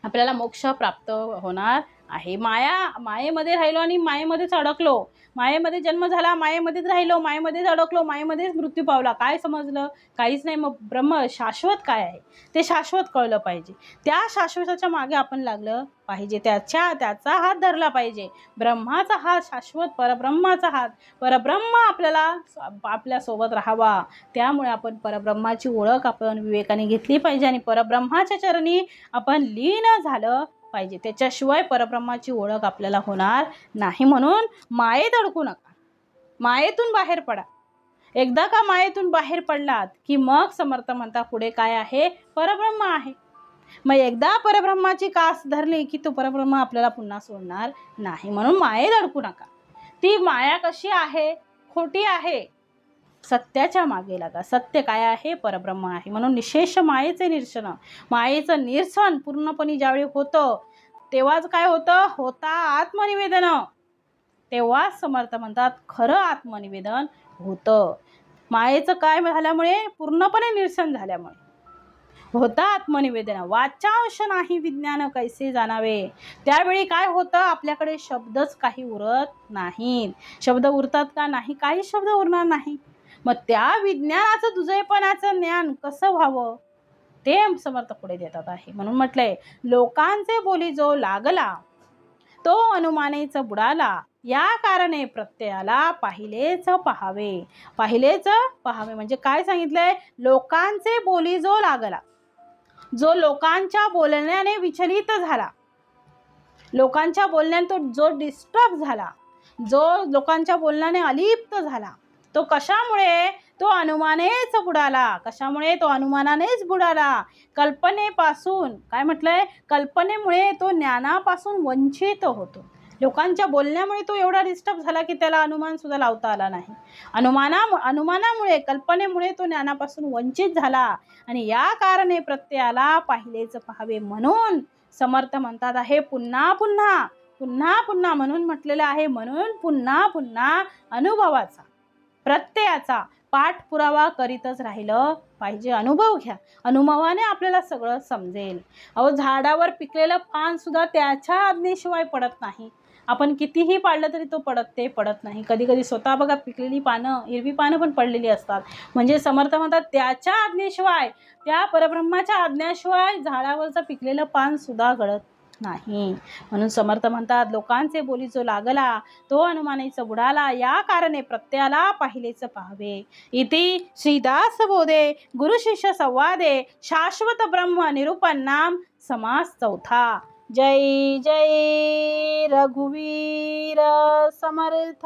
आपल्याला मोक्ष प्राप्त होणार आहे. मायेमध्ये राहिलो आणि मायेमध्येच अडकलो, मायेमध्ये जन्म झाला, मायेमध्येच राहिलो, मायेमध्येच अडकलो, मायेमध्येच मृत्यू पावला, काय समजलं, काहीच नाही. मग ब्रह्म शाश्वत काय आहे ते शाश्वत कळलं पाहिजे. त्या शाश्वताच्या मागे आपण लागलं पाहिजे, त्याचा हात धरला पाहिजे. ब्रह्माचा हात, शाश्वत परब्रह्माचा हात, परब्रह्म आपल्याला आपल्या सोबत राहावा. त्यामुळे आपण परब्रह्माची ओळख आपण विवेकाने घेतली पाहिजे आणि परब्रह्माच्या चरणी आपण लीन झालं पाहिजे. त्याच्याशिवाय परब्रह्माची ओळख आपल्याला होणार नाही. म्हणून मायेत अडकू नका, मायेतून बाहेर पडा. एकदा का मायेतून बाहेर पडलात की मग समर्थ म्हणता पुढे काय आहे, परब्रह्म आहे. मग एकदा परब्रह्माची कास धरली की तो परब्रह्म आपल्याला पुन्हा सोडणार नाही. म्हणून मायेत अडकू नका. ती माया कशी आहे, खोटी आहे. सत्याच्या मागे लागा. सत्य काय आहे, परब्रह्म आहे. म्हणून निशेष मायेचे निरसन, मायेचं निरसन पूर्णपणे ज्यावेळी होतं तेव्हाच काय होतं, होता आत्मनिवेदन. तेव्हाच समर्थ म्हणतात खरं आत्मनिवेदन होतं. मायेचं काय झाल्यामुळे? पूर्णपणे निरसन झाल्यामुळे. होता आत्मनिवेदन, वाचांश नाही विज्ञान कैसे जाणावे. त्यावेळी काय होतं? आपल्याकडे शब्दच काही उरत नाहीत. शब्द उरतात का? नाही, काही शब्द उरणार नाही. मग त्या विज्ञानाचं दुजयपणाचं ज्ञान कसं व्हावं ते समर्थ पुढे देतात आहे. म्हणून म्हटलंय, लोकांचे बोली जो लागला तो अनुमानेच बुडाला, या कारणे प्रत्ययाला पाहिलेच पहावे. पाहिलेच पहावे म्हणजे काय सांगितलंय? लोकांचे बोली जो लागला, जो लोकांच्या बोलण्याने विचलित झाला, लोकांच्या बोलण्याने तो जो डिस्टर्ब झाला, जो लोकांच्या बोलण्याने अलिप्त झाला, तो कशामुळे? तो अनुमानेच बुडाला. कशामुळे? तो अनुमानानेच बुडाला. कल्पनेपासून, काय म्हटलंय? कल्पनेमुळे तो ज्ञानापासून वंचित होतो. लोकांच्या बोलण्यामुळे तो एवढा डिस्टर्ब झाला की त्याला अनुमान सुद्धा लावता आला नाही. अनुमानामुळे, कल्पनेमुळे तो ज्ञानापासून वंचित झाला. आणि या कारणे प्रत्ययाला पाहिलेच पहावे. म्हणून समर्थ म्हणतात आहे, पुन्हा पुन्हा, पुन्हा पुन्हा म्हणून म्हटलेलं आहे. म्हणून पुन्हा पुन्हा अनुभवाचा, प्रत्ययाचा पाठपुरावा करीतच राहिलं पाहिजे. अनुभव घ्या, अनुभवाने आपल्याला सगळं समजेल. अहो, झाडावर पिकलेलं पान सुद्धा त्याच्या आज्ञेशिवाय पडत नाही. आपण कितीही पाडलं तरी तो पडत नाही. कधी कधी स्वतः बघा, पिकलेली पानं, हिरवी पानं पण पडलेली असतात. म्हणजे समर्थ म्हणतात, त्याच्या आज्ञेशिवाय, त्या परब्रह्माच्या आज्ञेशिवाय झाडावरचं पिकलेलं पान सुद्धा गळत नाही. म्हणून समर्थ म्हणतात, लोकांचे बोली जो लागला तो अनुमानेच बुडाला, या कारणे प्रत्ययाला पाहिलेच पहावे. इति श्रीदास बोधे गुरु शिष्य संवादे शाश्वत ब्रह्म निरूपण नाम समास चौथा. जय जय रघुवीर समर्थ.